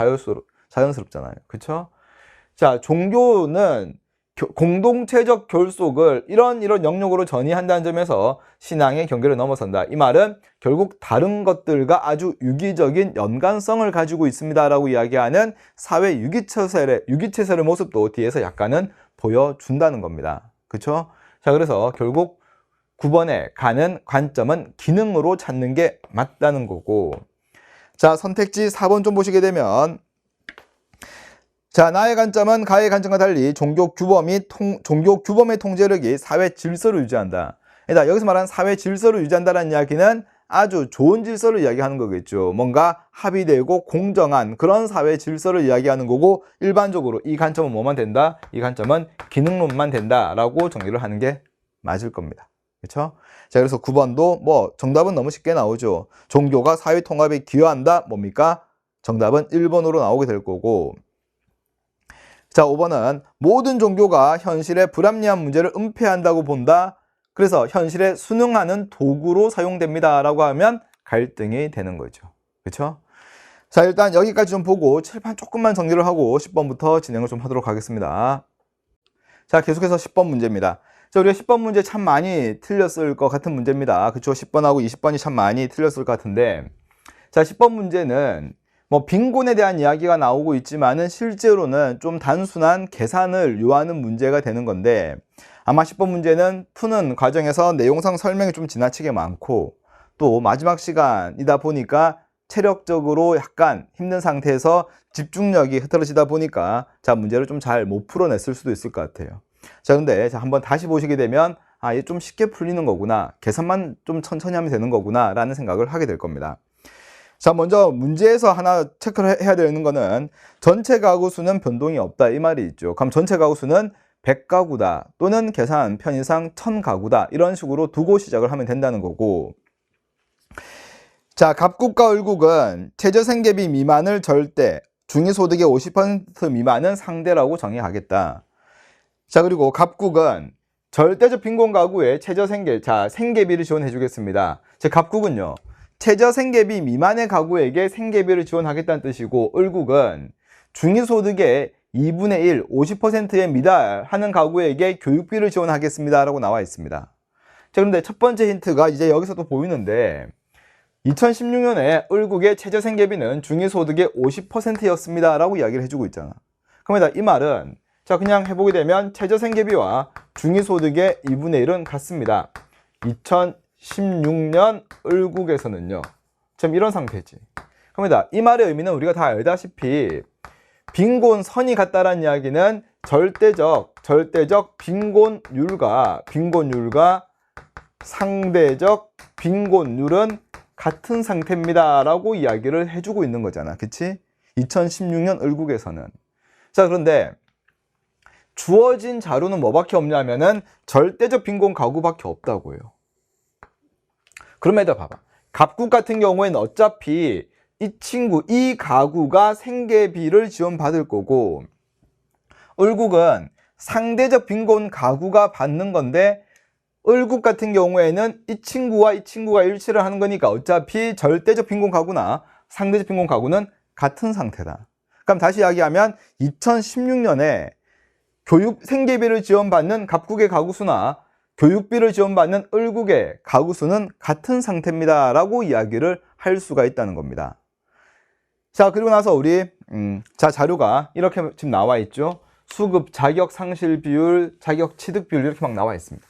자연스럽잖아요. 그쵸? 자, 종교는 공동체적 결속을 이런 영역으로 전이한다는 점에서 신앙의 경계를 넘어선다. 이 말은 결국 다른 것들과 아주 유기적인 연관성을 가지고 있습니다 라고 이야기하는 사회 유기체설의 모습도 뒤에서 약간은 보여준다는 겁니다. 그쵸? 자, 그래서 결국 9번에 가는 관점은 기능으로 찾는 게 맞다는 거고, 자, 선택지 4번 좀 보시게 되면 자, 나의 관점은 가의 관점과 달리 종교 규범의 통제력이 사회 질서를 유지한다. 여기서 말하는 사회 질서를 유지한다는 이야기는 아주 좋은 질서를 이야기하는 거겠죠. 뭔가 합의되고 공정한 그런 사회 질서를 이야기하는 거고, 일반적으로 이 관점은 뭐만 된다? 이 관점은 기능론만 된다라고 정리를 하는 게 맞을 겁니다. 그렇죠? 자, 그래서 9번도 뭐 정답은 너무 쉽게 나오죠. 종교가 사회 통합에 기여한다. 뭡니까? 정답은 1번으로 나오게 될 거고, 자, 5번은 모든 종교가 현실의 불합리한 문제를 은폐한다고 본다. 그래서 현실에 순응하는 도구로 사용됩니다 라고 하면 갈등이 되는 거죠. 그렇죠? 자, 일단 여기까지 좀 보고 칠판 조금만 정리를 하고 10번부터 진행을 좀 하도록 하겠습니다. 자, 계속해서 10번 문제입니다. 자, 우리가 10번 문제 참 많이 틀렸을 것 같은 문제입니다. 그렇죠? 10번하고 20번이 참 많이 틀렸을 것 같은데, 자, 10번 문제는 뭐 빈곤에 대한 이야기가 나오고 있지만은 실제로는 좀 단순한 계산을 요하는 문제가 되는 건데, 아마 10번 문제는 푸는 과정에서 내용상 설명이 좀 지나치게 많고 또 마지막 시간이다 보니까 체력적으로 약간 힘든 상태에서 집중력이 흐트러지다 보니까 자, 문제를 좀 잘 못 풀어냈을 수도 있을 것 같아요. 자, 근데 한번 다시 보시게 되면 아, 이게 좀 쉽게 풀리는 거구나, 계산만 좀 천천히 하면 되는 거구나 라는 생각을 하게 될 겁니다. 자, 먼저 문제에서 하나 체크를 해야 되는 거는 전체 가구 수는 변동이 없다 이 말이 있죠. 그럼 전체 가구 수는 100가구다 또는 계산 편의상 1000가구다 이런 식으로 두고 시작을 하면 된다는 거고, 자, 갑국과 을국은 최저생계비 미만을 절대, 중위소득의 50% 미만은 상대라고 정의하겠다. 자, 그리고 갑국은 절대적 빈곤 가구의 최저생계, 자, 생계비를 지원해 주겠습니다. 즉 갑국은요, 최저생계비 미만의 가구에게 생계비를 지원하겠다는 뜻이고, 을국은 중위소득의 2분의 1, 50%에 미달하는 가구에게 교육비를 지원하겠습니다 라고 나와 있습니다. 자, 그런데 첫 번째 힌트가 이제 여기서도 보이는데 2016년에 을국의 최저생계비는 중위소득의 50%였습니다 라고 이야기를 해주고 있잖아. 그러면 이 말은 자 그냥 해보게 되면 최저생계비와 중위소득의 2분의 1은 같습니다. 2016년 을국에서는요. 참 이런 상태지. 그러면 이 말의 의미는 우리가 다 알다시피 빈곤선이 같다라는 이야기는 절대적 빈곤율과 상대적 빈곤율은 같은 상태입니다 라고 이야기를 해주고 있는 거잖아. 그치? 2016년 을국에서는. 자, 그런데 주어진 자료는 뭐밖에 없냐면은 절대적 빈곤 가구밖에 없다고요. 그럼 얘들아 봐봐. 갑국 같은 경우에는 어차피 이 가구가 생계비를 지원받을 거고, 을국은 상대적 빈곤 가구가 받는 건데, 을국 같은 경우에는 이 친구가 일치를 하는 거니까 어차피 절대적 빈곤 가구나 상대적 빈곤 가구는 같은 상태다. 그럼 다시 이야기하면 2016년에 생계비를 지원받는 갑국의 가구수나 교육비를 지원받는 을국의 가구수는 같은 상태입니다 라고 이야기를 할 수가 있다는 겁니다. 자, 그리고 나서 우리 자료가 이렇게 지금 나와 있죠. 수급 자격 상실 비율, 자격 취득 비율 이렇게 막 나와 있습니다.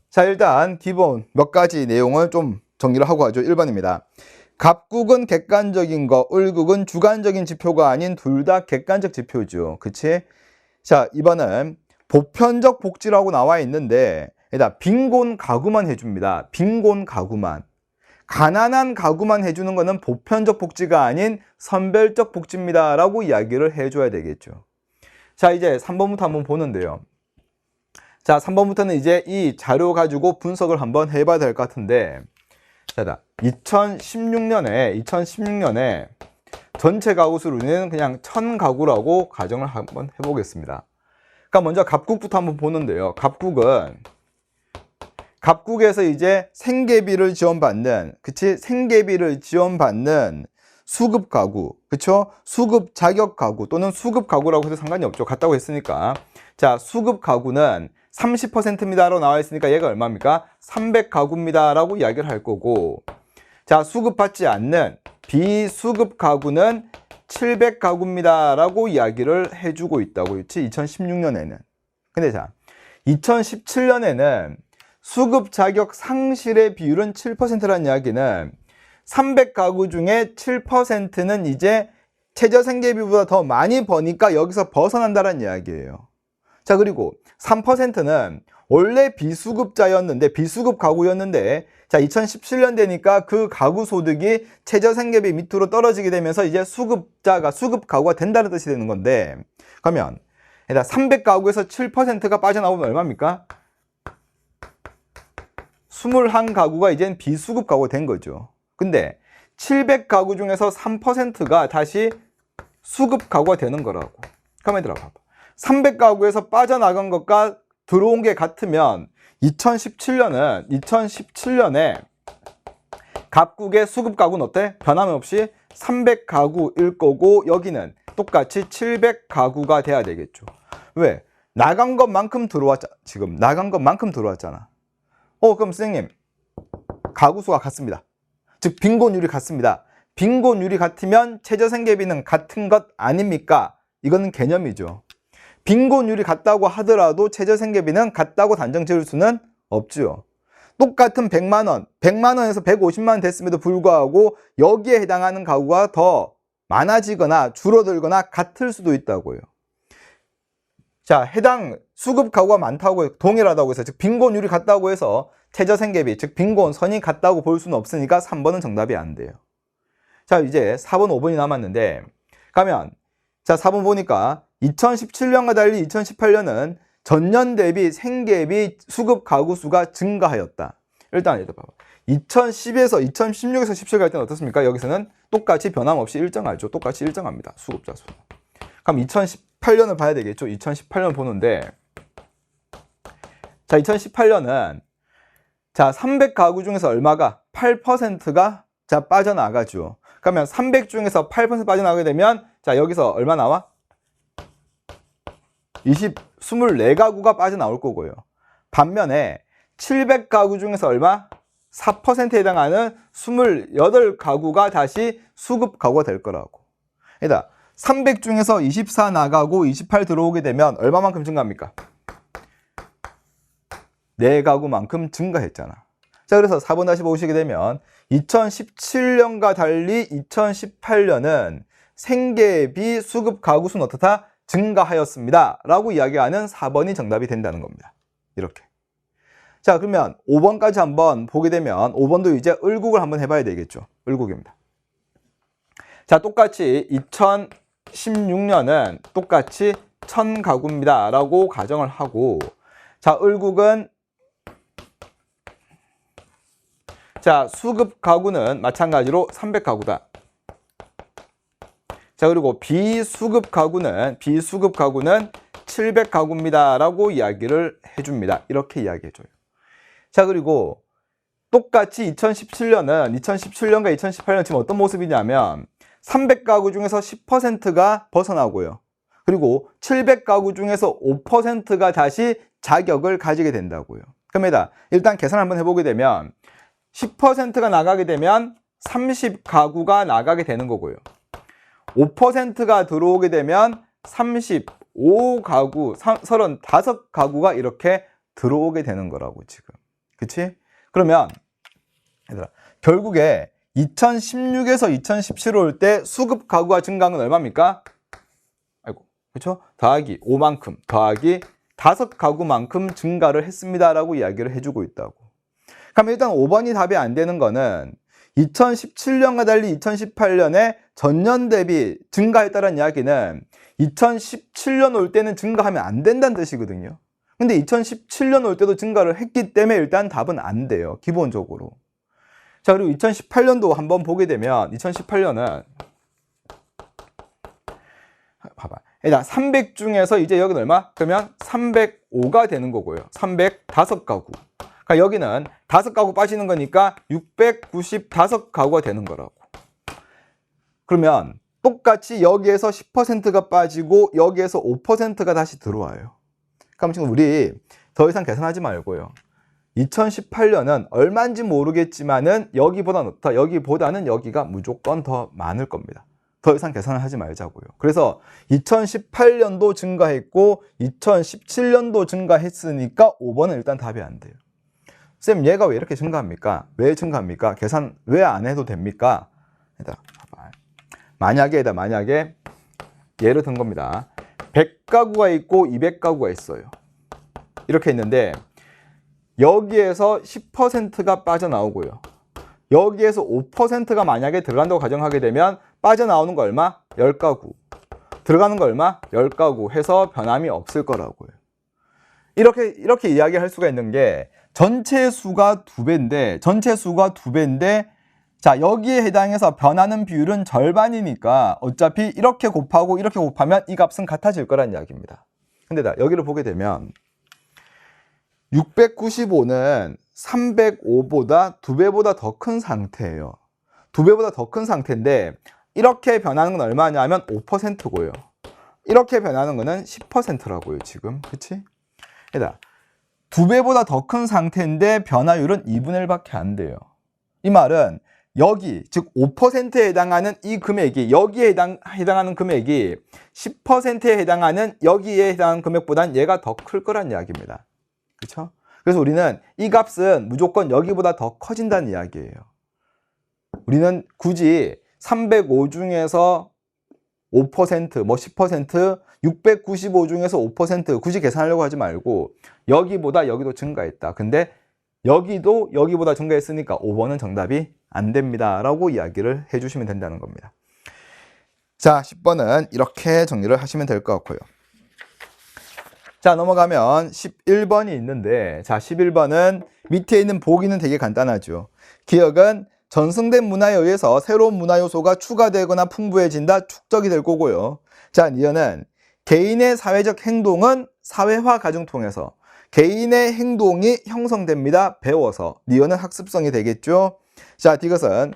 자, 일단 기본 몇 가지 내용을 좀 정리를 하고 가죠. 1번입니다. 갑국은 객관적인 거, 을국은 주관적인 지표가 아닌 둘 다 객관적 지표죠. 그치? 자, 2번은 보편적 복지라고 나와 있는데 일단 빈곤 가구만 해줍니다. 빈곤 가구만. 가난한 가구만 해주는 거는 보편적 복지가 아닌 선별적 복지입니다 라고 이야기를 해줘야 되겠죠. 자, 이제 3번부터 한번 보는데요. 자, 3번부터는 이제 이 자료 가지고 분석을 한번 해봐야 될 것 같은데, 자, 2016년에 전체 가구 수는 그냥 1000가구라고 가정을 한번 해보겠습니다. 그러니까 먼저 갑국부터 한번 보는데요. 갑국에서 이제 생계비를 지원받는, 생계비를 지원받는 수급 가구, 그쵸? 수급 자격 가구 또는 수급 가구라고 해도 상관이 없죠. 같다고 했으니까. 자, 수급 가구는 30%입니다라고 나와 있으니까 얘가 얼마입니까? 300가구입니다 라고 이야기를 할 거고, 자, 수급받지 않는 비수급 가구는 700가구입니다 라고 이야기를 해주고 있다고, 그렇지? 2016년에는. 근데 자, 2017년에는 수급 자격 상실의 비율은 7%라는 이야기는 300가구 중에 7%는 이제 최저생계비보다 더 많이 버니까 여기서 벗어난다는 이야기예요. 자, 그리고 3%는 원래 비수급자였는데, 비수급 가구였는데, 자, 2017년 되니까 그 가구 소득이 최저생계비 밑으로 떨어지게 되면서 이제 수급 가구가 된다는 뜻이 되는 건데, 그러면 300가구에서 7%가 빠져나오면 얼마입니까? 21가구가 이젠 비수급 가구가 된 거죠. 근데 700가구 중에서 3%가 다시 수급 가구가 되는 거라고. 가만히 들어봐. 300가구에서 빠져나간 것과 들어온 게 같으면 2017년에 갑국의 수급 가구는 어때? 변함없이 300가구일 거고, 여기는 똑같이 700가구가 돼야 되겠죠. 왜? 나간 것만큼 들어왔잖아. 지금 나간 것만큼 들어왔잖아. 그럼 선생님, 가구수가 같습니다. 즉 빈곤율이 같습니다. 빈곤율이 같으면 최저생계비는 같은 것 아닙니까? 이거는 개념이죠. 빈곤율이 같다고 하더라도 최저생계비는 같다고 단정 지을 수는 없죠. 똑같은 100만원, 100만원에서 150만원 됐음에도 불구하고 여기에 해당하는 가구가 더 많아지거나 줄어들거나 같을 수도 있다고요. 자, 해당 수급 가구가 많다고, 동일하다고 해서, 즉 빈곤율이 같다고 해서 최저생계비, 즉 빈곤선이 같다고 볼 수는 없으니까 3번은 정답이 안 돼요. 자, 이제 4번, 5번이 남았는데, 가면, 자, 4번 보니까 2017년과 달리 2018년은 전년 대비 생계비 수급 가구 수가 증가하였다. 일단 얘들 봐봐. 2016에서 17 갈 때는 어떻습니까? 여기서는 똑같이 변함없이 일정하죠. 똑같이 일정합니다. 수급자 수. 그럼 2018년을 봐야 되겠죠. 2018년 보는데, 자, 2018년은 자, 300가구 중에서 얼마가 8%가 자 빠져나가죠. 그러면 300 중에서 8% 빠져나가게 되면 자 여기서 얼마 나와? 24가구가 빠져나올 거고요. 반면에 700가구 중에서 얼마? 4%에 해당하는 28가구가 다시 수급가구가 될 거라고. 그러니까 300 중에서 24 나가고 28 들어오게 되면 얼마만큼 증가합니까? 4가구만큼 증가했잖아. 자, 그래서 4번 다시 보시게 되면 2017년과 달리 2018년은 생계비 수급 가구 수는 어떻다? 증가하였습니다. 라고 이야기하는 4번이 정답이 된다는 겁니다. 이렇게. 자, 그러면 5번까지 한번 보게 되면 5번도 이제 을국을 한번 해봐야 되겠죠. 을국입니다. 자, 똑같이 2016년은 똑같이 1000가구입니다. 라고 가정을 하고 자, 을국은 자, 수급 가구는 마찬가지로 300가구다. 자, 그리고 비수급 가구는 700가구입니다. 라고 이야기를 해줍니다. 이렇게 이야기해줘요. 자, 그리고 똑같이 2017년과 2018년 지금 어떤 모습이냐면 300가구 중에서 10%가 벗어나고요. 그리고 700가구 중에서 5%가 다시 자격을 가지게 된다고요. 그럽니다. 일단 계산 한번 해보게 되면 10%가 나가게 되면 30가구가 나가게 되는 거고요. 5%가 들어오게 되면 35가구, 35가구가 이렇게 들어오게 되는 거라고 지금. 그치? 그러면 얘들아, 결국에 2016에서 2017 올 때 수급 가구가 증가한 건 얼마입니까? 아이고, 그렇죠? 더하기 5만큼, 더하기 5가구만큼 증가를 했습니다라고 이야기를 해주고 있다고. 그럼 일단 5번이 답이 안 되는 거는 2017년과 달리 2018년에 전년 대비 증가했다는 이야기는 2017년 올 때는 증가하면 안 된다는 뜻이거든요. 근데 2017년 올 때도 증가를 했기 때문에 일단 답은 안 돼요. 기본적으로. 자, 그리고 2018년도 한번 보게 되면 2018년은 봐봐. 일단 300 중에서 이제 여기는 얼마? 그러면 305가 되는 거고요. 305가구. 그러니까 여기는 5가구 빠지는 거니까 695가구가 되는 거라고. 그러면 똑같이 여기에서 10%가 빠지고 여기에서 5%가 다시 들어와요. 그럼 지금 우리 더 이상 계산하지 말고요. 2018년은 얼마인지 모르겠지만은 여기보다는 여기가 무조건 더 많을 겁니다. 더 이상 계산을 하지 말자고요. 그래서 2018년도 증가했고 2017년도 증가했으니까 5번은 일단 답이 안 돼요. 쌤, 얘가 왜 이렇게 증가합니까? 왜 증가합니까? 계산 왜 안 해도 됩니까? 만약에 예를 든 겁니다. 100가구가 있고 200가구가 있어요. 이렇게 있는데 여기에서 10%가 빠져나오고요. 여기에서 5%가 만약에 들어간다고 가정하게 되면 빠져나오는 거 얼마? 10가구. 들어가는 거 얼마? 10가구 해서 변함이 없을 거라고요. 이렇게 이야기할 수가 있는 게 전체 수가 2배인데 자, 여기에 해당해서 변하는 비율은 절반이니까 어차피 이렇게 곱하고 이렇게 곱하면 이 값은 같아질 거란 이야기입니다. 근데 여기를 보게 되면 695는 305보다 2배보다 더 큰 상태예요. 2배보다 더 큰 상태인데 이렇게 변하는 건 얼마냐면 5%고요. 이렇게 변하는 거는 10%라고요, 지금. 그치? 그러니까 2배보다 더 큰 상태인데 변화율은 2분의 1밖에 안 돼요. 이 말은 여기, 즉 5%에 해당하는 이 금액이, 여기에 해당하는 금액이 10%에 해당하는 여기에 해당하는 금액보다는 얘가 더 클 거란 이야기입니다. 그렇죠? 그래서 우리는 이 값은 무조건 여기보다 더 커진다는 이야기예요. 우리는 굳이 305 중에서 5%, 10%, 695 중에서 5% 굳이 계산하려고 하지 말고 여기보다 여기도 증가했다. 근데 여기도 여기보다 증가했으니까 5번은 정답이 안 됩니다. 라고 이야기를 해주시면 된다는 겁니다. 자, 10번은 이렇게 정리를 하시면 될 것 같고요. 자, 넘어가면 11번이 있는데, 자, 11번은 밑에 있는 보기는 되게 간단하죠. 기억은 전승된 문화에 의해서 새로운 문화 요소가 추가되거나 풍부해진다, 축적이 될 거고요. 자, 니은은 개인의 사회적 행동은 사회화 과정 통해서 개인의 행동이 형성됩니다. 배워서. 니은은 학습성이 되겠죠. 자, 디귿은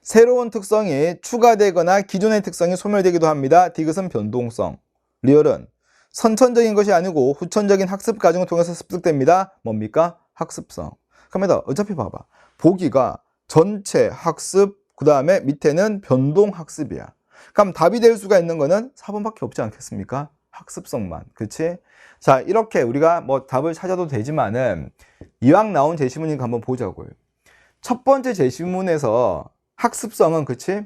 새로운 특성이 추가되거나 기존의 특성이 소멸되기도 합니다. 디귿은 변동성. 리얼은 선천적인 것이 아니고 후천적인 학습 과정을 통해서 습득됩니다. 뭡니까? 학습성. 그러면 어차피 봐봐. 보기가 전체 학습, 그 다음에 밑에는 변동 학습이야. 그럼 답이 될 수가 있는 거는 4번밖에 없지 않겠습니까? 학습성만. 그렇지? 자, 이렇게 우리가 뭐 답을 찾아도 되지만은 이왕 나온 제시문이니까 한번 보자고요. 첫 번째 제시문에서 학습성은, 그치?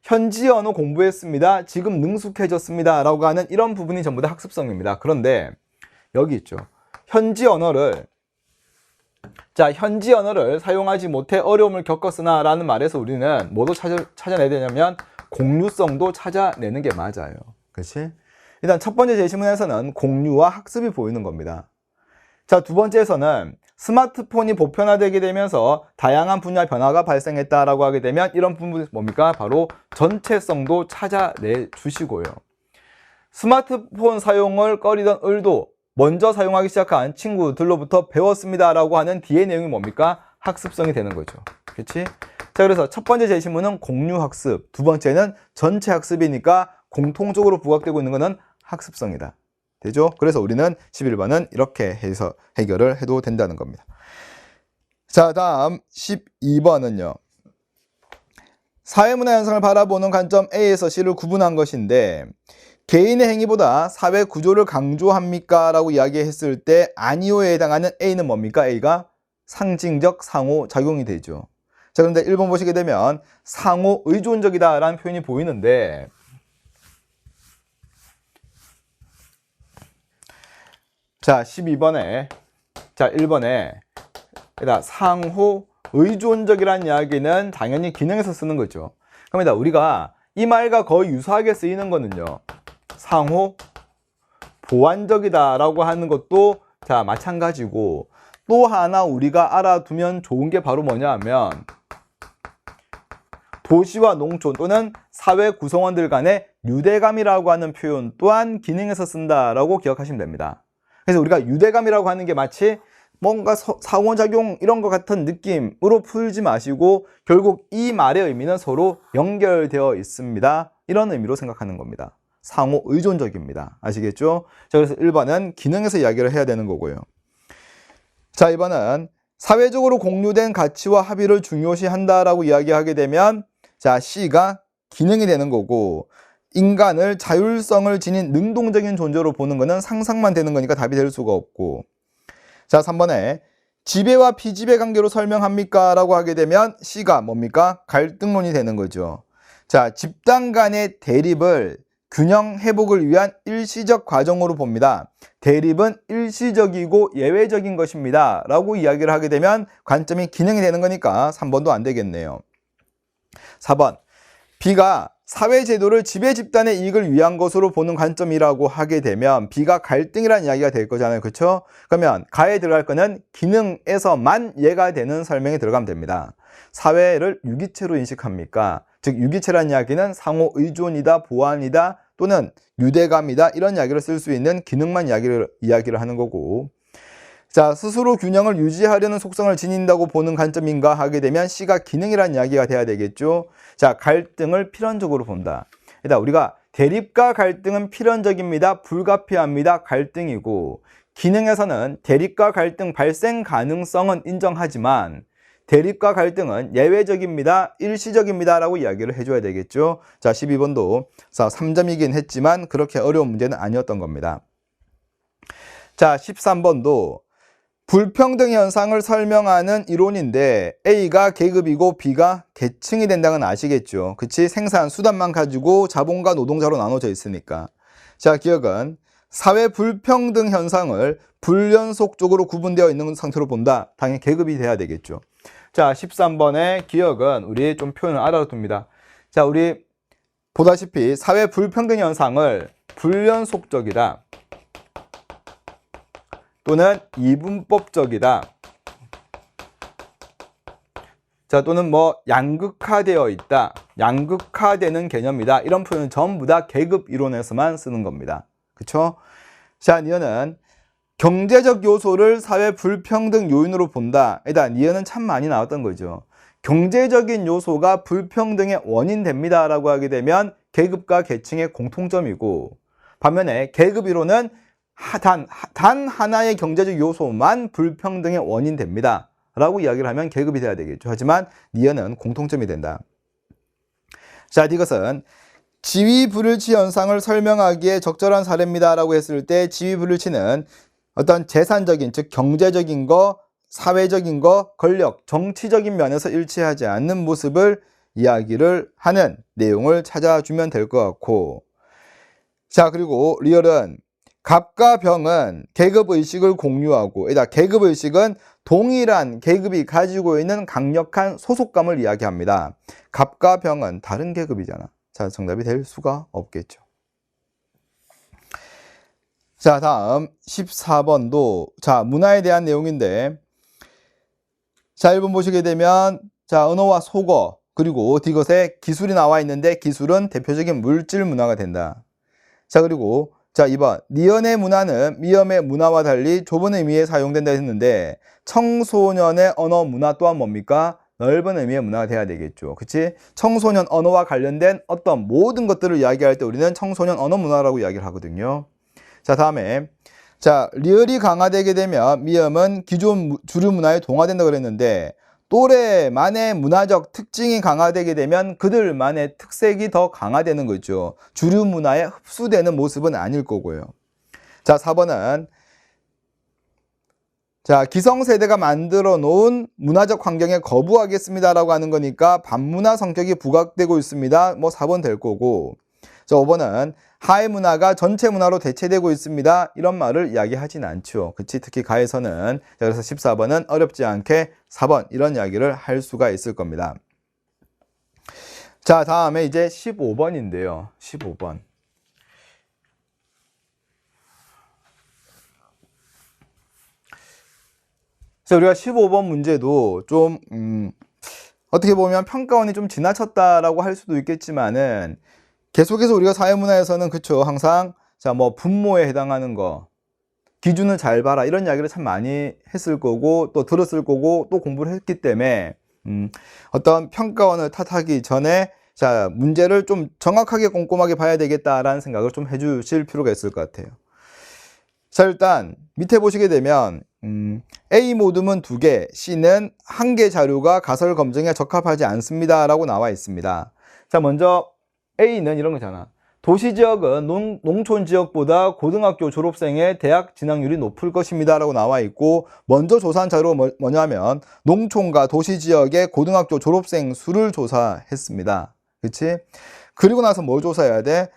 현지 언어 공부했습니다. 지금 능숙해졌습니다. 라고 하는 이런 부분이 전부 다 학습성입니다. 그런데 여기 있죠. 현지 언어를 사용하지 못해 어려움을 겪었으나 라는 말에서 우리는 뭐도 찾아내야 되냐면 공유성도 찾아내는 게 맞아요. 그렇지? 일단 첫 번째 제시문에서는 공유와 학습이 보이는 겁니다. 자, 두 번째에서는 스마트폰이 보편화되게 되면서 다양한 분야 변화가 발생했다라고 하게 되면 이런 부분이 뭡니까? 바로 전체성도 찾아내 주시고요. 스마트폰 사용을 꺼리던 을도 먼저 사용하기 시작한 친구들로부터 배웠습니다라고 하는 뒤의 내용이 뭡니까? 학습성이 되는 거죠. 그렇지? 자, 그래서 첫 번째 제시문은 공유 학습, 두 번째는 전체 학습이니까 공통적으로 부각되고 있는 것은 학습성이다. 되죠? 그래서 우리는 11번은 이렇게 해서 해결을 해도 된다는 겁니다. 자, 다음 12번은요. 사회문화 현상을 바라보는 관점 A에서 C를 구분한 것인데 개인의 행위보다 사회 구조를 강조합니까? 라고 이야기했을 때 아니오에 해당하는 A는 뭡니까? A가 상징적 상호작용이 되죠. 자, 그런데 1번 보시게 되면 상호 의존적이다 라는 표현이 보이는데 자, 12번에, 자, 1번에, 상호 의존적이라는 이야기는 당연히 기능에서 쓰는 거죠. 그럽니다. 우리가 이 말과 거의 유사하게 쓰이는 거는요, 상호 보완적이다 라고 하는 것도 자, 마찬가지고, 또 하나 우리가 알아두면 좋은 게 바로 뭐냐 하면, 도시와 농촌 또는 사회 구성원들 간의 유대감이라고 하는 표현 또한 기능에서 쓴다라고 기억하시면 됩니다. 그래서 우리가 유대감이라고 하는 게 마치 뭔가 상호작용 이런 것 같은 느낌으로 풀지 마시고 결국 이 말의 의미는 서로 연결되어 있습니다. 이런 의미로 생각하는 겁니다. 상호 의존적입니다. 아시겠죠? 자, 그래서 1번은 기능에서 이야기를 해야 되는 거고요. 자, 2번은 사회적으로 공유된 가치와 합의를 중요시한다라고 이야기하게 되면 자, C가 기능이 되는 거고 인간을 자율성을 지닌 능동적인 존재로 보는 것은 상상만 되는 거니까 답이 될 수가 없고 자, 3번에 지배와 피지배 관계로 설명합니까? 라고 하게 되면 C가 뭡니까? 갈등론이 되는 거죠. 자, 집단 간의 대립을 균형 회복을 위한 일시적 과정으로 봅니다. 대립은 일시적이고 예외적인 것입니다. 라고 이야기를 하게 되면 관점이 기능이 되는 거니까 3번도 안 되겠네요. 4번 B가 사회제도를 지배 집단의 이익을 위한 것으로 보는 관점이라고 하게 되면 B가 갈등이라는 이야기가 될 거잖아요. 그렇죠? 그러면 가에 들어갈 거는 기능에서만 예가 되는 설명이 들어가면 됩니다. 사회를 유기체로 인식합니까? 즉 유기체라는 이야기는 상호 의존이다, 보완이다 또는 유대감이다 이런 이야기를 쓸 수 있는 기능만 이야기를 하는 거고 자, 스스로 균형을 유지하려는 속성을 지닌다고 보는 관점인가 하게 되면 C가 기능이라는 이야기가 돼야 되겠죠. 자, 갈등을 필연적으로 본다. 일단 우리가 대립과 갈등은 필연적입니다. 불가피합니다. 갈등이고 기능에서는 대립과 갈등 발생 가능성은 인정하지만 대립과 갈등은 예외적입니다. 일시적입니다. 라고 이야기를 해줘야 되겠죠. 자, 12번도 3점이긴 했지만 그렇게 어려운 문제는 아니었던 겁니다. 자, 13번도 불평등 현상을 설명하는 이론인데 A가 계급이고 B가 계층이 된다는 건 아시겠죠? 그치? 생산 수단만 가지고 자본과 노동자로 나눠져 있으니까. 자, 기억은 사회 불평등 현상을 불연속적으로 구분되어 있는 상태로 본다. 당연히 계급이 돼야 되겠죠. 자, 13번의 기억은 우리 좀 표현을 알아둡니다. 자, 우리 보다시피 사회 불평등 현상을 불연속적이다. 또는 이분법적이다. 자, 또는 뭐 양극화되어 있다. 양극화되는 개념이다. 이런 표현은 전부 다 계급 이론에서만 쓰는 겁니다. 그쵸? 자, 니은은 경제적 요소를 사회 불평등 요인으로 본다. 일단 니은은 참 많이 나왔던 거죠. 경제적인 요소가 불평등의 원인 됩니다 라고 하게 되면 계급과 계층의 공통점이고, 반면에 계급 이론은 단 하나의 경제적 요소만 불평등의 원인 됩니다 라고 이야기를 하면 계급이 돼야 되겠죠. 하지만 니은은 공통점이 된다. 자, 이것은 지위불일치 현상을 설명하기에 적절한 사례입니다 라고 했을 때, 지위불일치는 어떤 재산적인, 즉 경제적인 거, 사회적인 거, 권력, 정치적인 면에서 일치하지 않는 모습을 이야기를 하는 내용을 찾아주면 될 것 같고, 자, 그리고 리얼은 갑과 병은 계급의식을 공유하고, 계급의식은 동일한 계급이 가지고 있는 강력한 소속감을 이야기합니다. 갑과 병은 다른 계급이잖아. 자, 정답이 될 수가 없겠죠. 자, 다음 14번도 자, 문화에 대한 내용인데, 자, 1번 보시게 되면 자, 언어와 속어, 그리고 이것에 기술이 나와 있는데, 기술은 대표적인 물질 문화가 된다. 자, 그리고 자, 2번 니은의 문화는 미음의 문화와 달리 좁은 의미에 사용된다 했는데, 청소년의 언어 문화 또한 뭡니까? 넓은 의미의 문화가 돼야 되겠죠. 그치? 청소년 언어와 관련된 어떤 모든 것들을 이야기할 때 우리는 청소년 언어 문화라고 이야기를 하거든요. 자, 다음에 자, 리을이 강화되게 되면 미음은 기존 주류 문화에 동화된다 그랬는데, 또래만의 문화적 특징이 강화되게 되면 그들만의 특색이 더 강화되는 거죠. 주류 문화에 흡수되는 모습은 아닐 거고요. 자, 4번은 자, 기성세대가 만들어 놓은 문화적 환경에 거부하겠습니다라고 하는 거니까 반문화 성격이 부각되고 있습니다. 뭐 4번 될 거고. 자, 5번은 하의 문화가 전체 문화로 대체되고 있습니다. 이런 말을 이야기하진 않죠. 그치? 특히 가에서는. 자, 그래서 14번은 어렵지 않게 4번 이런 이야기를 할 수가 있을 겁니다. 자, 다음에 이제 15번인데요. 15번. 자, 우리가 15번 문제도 좀 어떻게 보면 평가원이 좀 지나쳤다라고 할 수도 있겠지만은, 계속해서 우리가 사회문화에서는 그쵸, 항상 자, 뭐 분모에 해당하는 거 기준을 잘 봐라 이런 이야기를 참 많이 했을 거고, 또 들었을 거고, 또 공부를 했기 때문에 어떤 평가원을 탓하기 전에 자, 문제를 좀 정확하게 꼼꼼하게 봐야 되겠다라는 생각을 좀 해주실 필요가 있을 것 같아요. 자, 일단 밑에 보시게 되면 A 모둠은 2개, C는 1개 자료가 가설 검증에 적합하지 않습니다 라고 나와 있습니다. 자, 먼저 A는 이런 거잖아. 도시지역은 농촌지역보다 고등학교 졸업생의 대학 진학률이 높을 것입니다 라고 나와 있고, 먼저 조사한 자료가 뭐냐면 농촌과 도시지역의 고등학교 졸업생 수를 조사했습니다. 그치? 그리고 나서 뭘 조사해야 돼?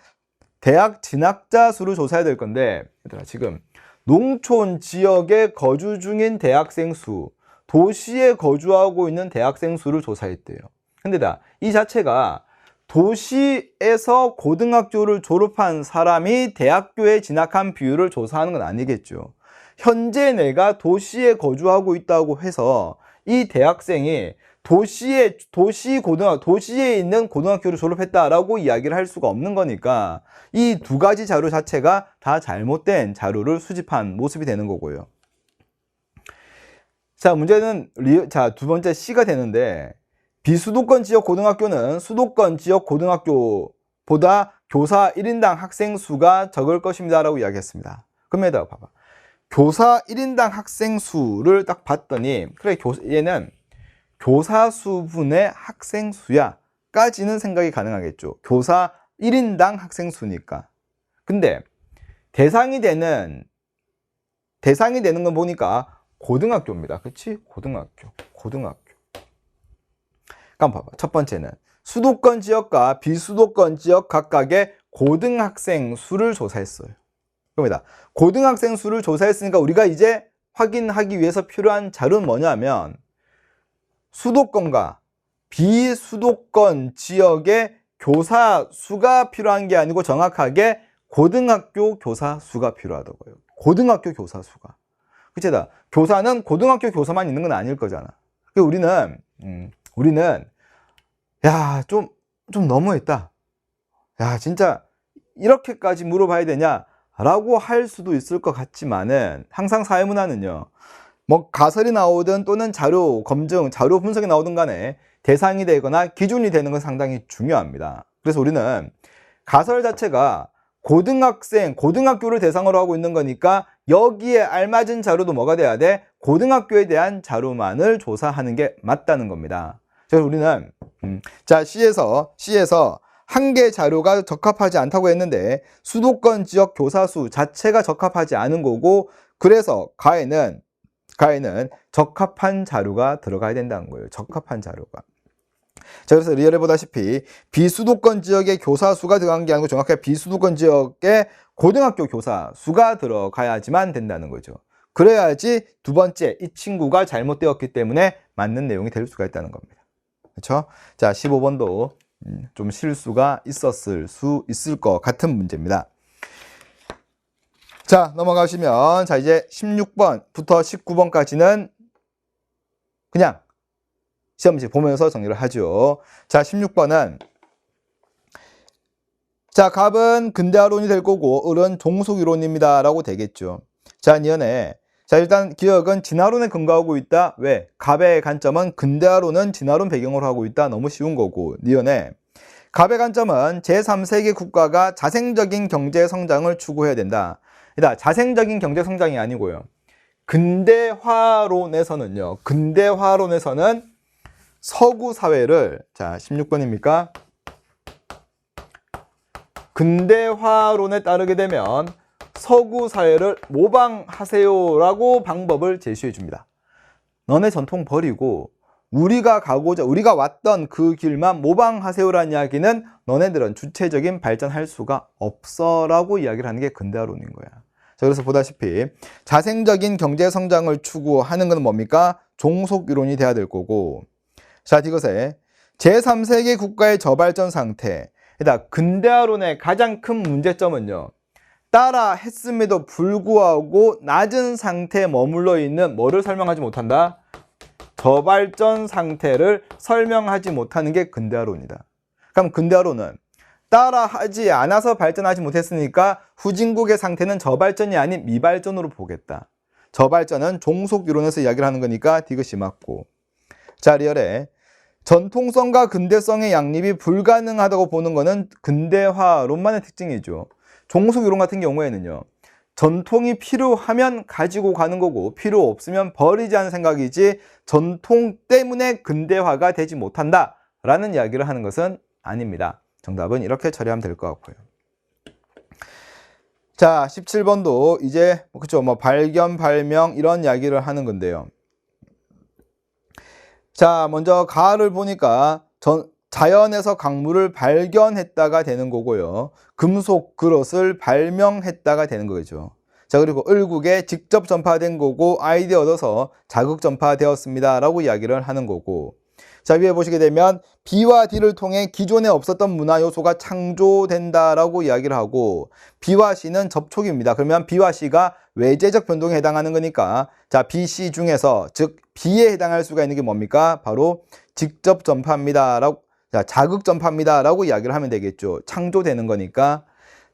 대학 진학자 수를 조사해야 될 건데, 얘들아, 지금 농촌 지역에 거주 중인 대학생 수, 도시에 거주하고 있는 대학생 수를 조사했대요. 근데 이 자체가 도시에서 고등학교를 졸업한 사람이 대학교에 진학한 비율을 조사하는 건 아니겠죠. 현재 내가 도시에 거주하고 있다고 해서 이 대학생이 도시에 있는 고등학교를 졸업했다라고 이야기를 할 수가 없는 거니까, 이 2가지 자료 자체가 다 잘못된 자료를 수집한 모습이 되는 거고요. 자, 문제는 자, 2번째 C가 되는데, 비수도권 지역 고등학교는 수도권 지역 고등학교보다 교사 1인당 학생 수가 적을 것입니다 라고 이야기했습니다. 그럼 여기다가 봐봐. 교사 1인당 학생 수를 딱 봤더니, 그래, 얘는 교사 수분의 학생 수야 까지는 생각이 가능하겠죠. 교사 1인당 학생 수니까. 근데 대상이 되는 건 보니까 고등학교입니다. 그치? 고등학교. 그럼 봐봐. 첫 번째는 수도권 지역과 비수도권 지역 각각의 고등학생 수를 조사했어요. 그럽니다. 고등학생 수를 조사했으니까 우리가 이제 확인하기 위해서 필요한 자료는 뭐냐면, 수도권과 비수도권 지역의 교사 수가 필요한 게 아니고 정확하게 고등학교 교사 수가 필요하다고요. 고등학교 교사 수가. 그치다. 교사는 고등학교 교사만 있는 건 아닐 거잖아. 우리는 야, 좀 너무했다. 야, 진짜 이렇게까지 물어봐야 되냐? 라고 할 수도 있을 것 같지만은, 항상 사회문화는요, 뭐 가설이 나오든 또는 자료 검증, 자료 분석이 나오든 간에 대상이 되거나 기준이 되는 건 상당히 중요합니다. 그래서 우리는 가설 자체가 고등학교를 대상으로 하고 있는 거니까 여기에 알맞은 자료도 뭐가 돼야 돼? 고등학교에 대한 자료만을 조사하는 게 맞다는 겁니다. 그래서 우리는 자, C에서 한 개 자료가 적합하지 않다고 했는데 수도권 지역 교사 수 자체가 적합하지 않은 거고, 그래서 가에는 적합한 자료가 들어가야 된다는 거예요. 적합한 자료가. 자, 그래서 리얼에 보다시피 비수도권 지역의 교사 수가 들어간 게 아니고 정확하게 비수도권 지역의 고등학교 교사 수가 들어가야지만 된다는 거죠. 그래야지 두 번째 이 친구가 잘못되었기 때문에 맞는 내용이 될 수가 있다는 겁니다. 그렇죠? 자, 15번도 좀 실수가 있을 것 같은 문제입니다. 자, 넘어가시면 자, 이제 16번부터 19번까지는 그냥 시험지 보면서 정리를 하죠. 자, 16번은 자, 갑은 근대화론이 될 거고 을은 종속이론입니다 라고 되겠죠. 자, 니은에 자, 일단 기억은 진화론에 근거하고 있다. 왜? 갑의 관점은 근대화론은 진화론 배경으로 하고 있다. 너무 쉬운 거고. 니은에 갑의 관점은 제3세계 국가가 자생적인 경제 성장을 추구해야 된다. 일단 자생적인 경제 성장이 아니고요. 근대화론에서는 서구 사회를, 자, 16번입니까? 근대화론에 따르게 되면 서구 사회를 모방하세요라고 방법을 제시해 줍니다. 너네 전통 버리고 우리가 왔던 그 길만 모방하세요라는 이야기는 너네들은 주체적인 발전할 수가 없어라고 이야기를 하는 게 근대화론인 거야. 자, 그래서 보다시피 자생적인 경제 성장을 추구하는 건 뭡니까? 종속이론이 돼야 될 거고. 자, 이것에 제3세계 국가의 저발전 상태. 일단 근대화론의 가장 큰 문제점은요, 따라 했음에도 불구하고 낮은 상태에 머물러 있는 뭐를 설명하지 못한다? 저발전 상태를 설명하지 못하는 게 근대화론이다. 그럼 근대화론은 따라하지 않아서 발전하지 못했으니까 후진국의 상태는 저발전이 아닌 미발전으로 보겠다. 저발전은 종속이론에서 이야기를 하는 거니까 디귿이 맞고. 자, 리얼에 전통성과 근대성의 양립이 불가능하다고 보는 거는 근대화론만의 특징이죠. 종속이론 같은 경우에는요, 전통이 필요하면 가지고 가는 거고 필요 없으면 버리자는 생각이지 전통 때문에 근대화가 되지 못한다 라는 이야기를 하는 것은 아닙니다. 정답은 이렇게 처리하면 될 것 같고요. 자, 17번도 이제 그쵸, 발견, 발명 이런 이야기를 하는 건데요. 자, 먼저 가를 보니까 자연에서 강물을 발견했다가 되는 거고요. 금속 그릇을 발명했다가 되는 거죠. 자, 그리고 을국에 직접 전파된 거고 아이디어 얻어서 자극 전파되었습니다 라고 이야기를 하는 거고. 자, 위에 보시게 되면 B와 D를 통해 기존에 없었던 문화 요소가 창조된다라고 이야기를 하고, B와 C는 접촉입니다. 그러면 B와 C가 외재적 변동에 해당하는 거니까 자, B, C 중에서 즉 B에 해당할 수가 있는 게 뭡니까? 바로 직접 전파입니다 라고, 자, 자극 전파입니다 라고 이야기를 하면 되겠죠. 창조되는 거니까.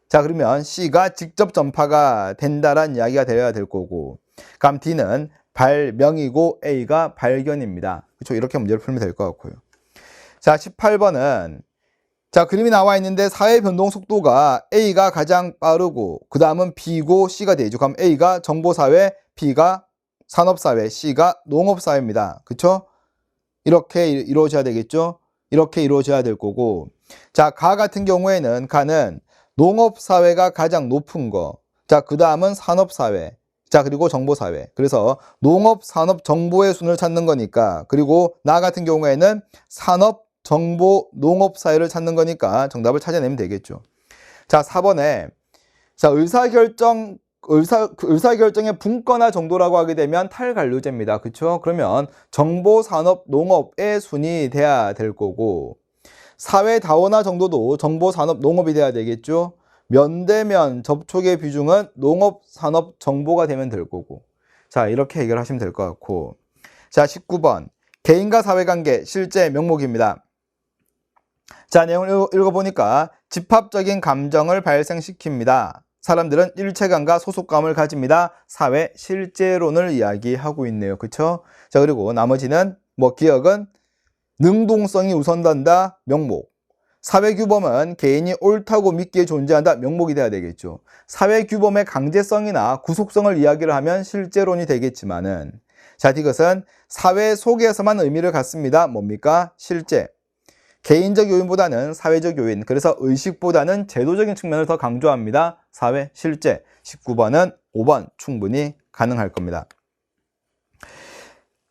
자, 그러면 C가 직접 전파가 된다라는 이야기가 되어야 될 거고, 그럼 D는 발명이고 A가 발견입니다. 그렇죠? 이렇게 문제를 풀면 될 것 같고요. 자, 18번은 자, 그림이 나와 있는데 사회 변동 속도가 A가 가장 빠르고 그 다음은 B고 C가 되죠. 그럼 A가 정보사회, B가 산업사회, C가 농업사회입니다. 그렇죠? 이렇게 이루어져야 되겠죠? 이렇게 이루어져야 될 거고, 자, 가 같은 경우에는 가는 농업사회가 가장 높은 거, 자, 그 다음은 산업사회, 자, 그리고 정보사회. 그래서 농업, 산업, 정보의 순을 찾는 거니까, 그리고 나 같은 경우에는 산업, 정보, 농업사회를 찾는 거니까 정답을 찾아내면 되겠죠. 자, 4번에 자, 의사결정의 분권화 정도라고 하게 되면 탈관료제입니다. 그렇죠? 그러면 정보, 산업, 농업의 순이 돼야 될 거고, 사회 다원화 정도도 정보, 산업, 농업이 돼야 되겠죠? 면대면 접촉의 비중은 농업, 산업, 정보가 되면 될 거고. 자, 이렇게 해결하시면 될 것 같고. 자, 19번. 개인과 사회관계 실제 명목입니다. 자, 내용을 읽어보니까 집합적인 감정을 발생시킵니다. 사람들은 일체감과 소속감을 가집니다. 사회 실제론을 이야기하고 있네요. 그쵸? 자, 그리고 나머지는 기억은 능동성이 우선된다. 명목. 사회규범은 개인이 옳다고 믿기에 존재한다. 명목이 돼야 되겠죠. 사회규범의 강제성이나 구속성을 이야기를 하면 실제론이 되겠지만은, 자, 이것은 사회 속에서만 의미를 갖습니다. 뭡니까? 실제. 개인적 요인보다는 사회적 요인, 그래서 의식보다는 제도적인 측면을 더 강조합니다. 사회, 실제. 19번은 5번 충분히 가능할 겁니다.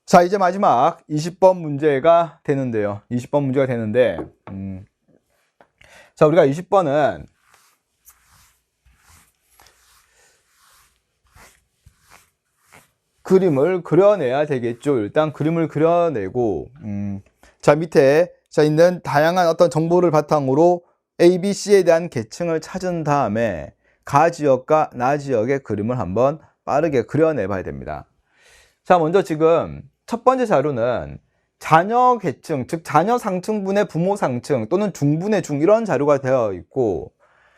자, 이제 마지막 20번 문제가 되는데요. 20번 문제가 되는데, 자, 우리가 20번은 그림을 그려내야 되겠죠. 일단 그림을 그려내고, 자, 밑에 자 있는 다양한 어떤 정보를 바탕으로 A, B, C에 대한 계층을 찾은 다음에 가 지역과 나 지역의 그림을 한번 빠르게 그려내 봐야 됩니다. 자, 먼저 지금 첫 번째 자료는 자녀 계층, 즉 자녀 상층분의 부모 상층 또는 중분의 중, 이런 자료가 되어 있고,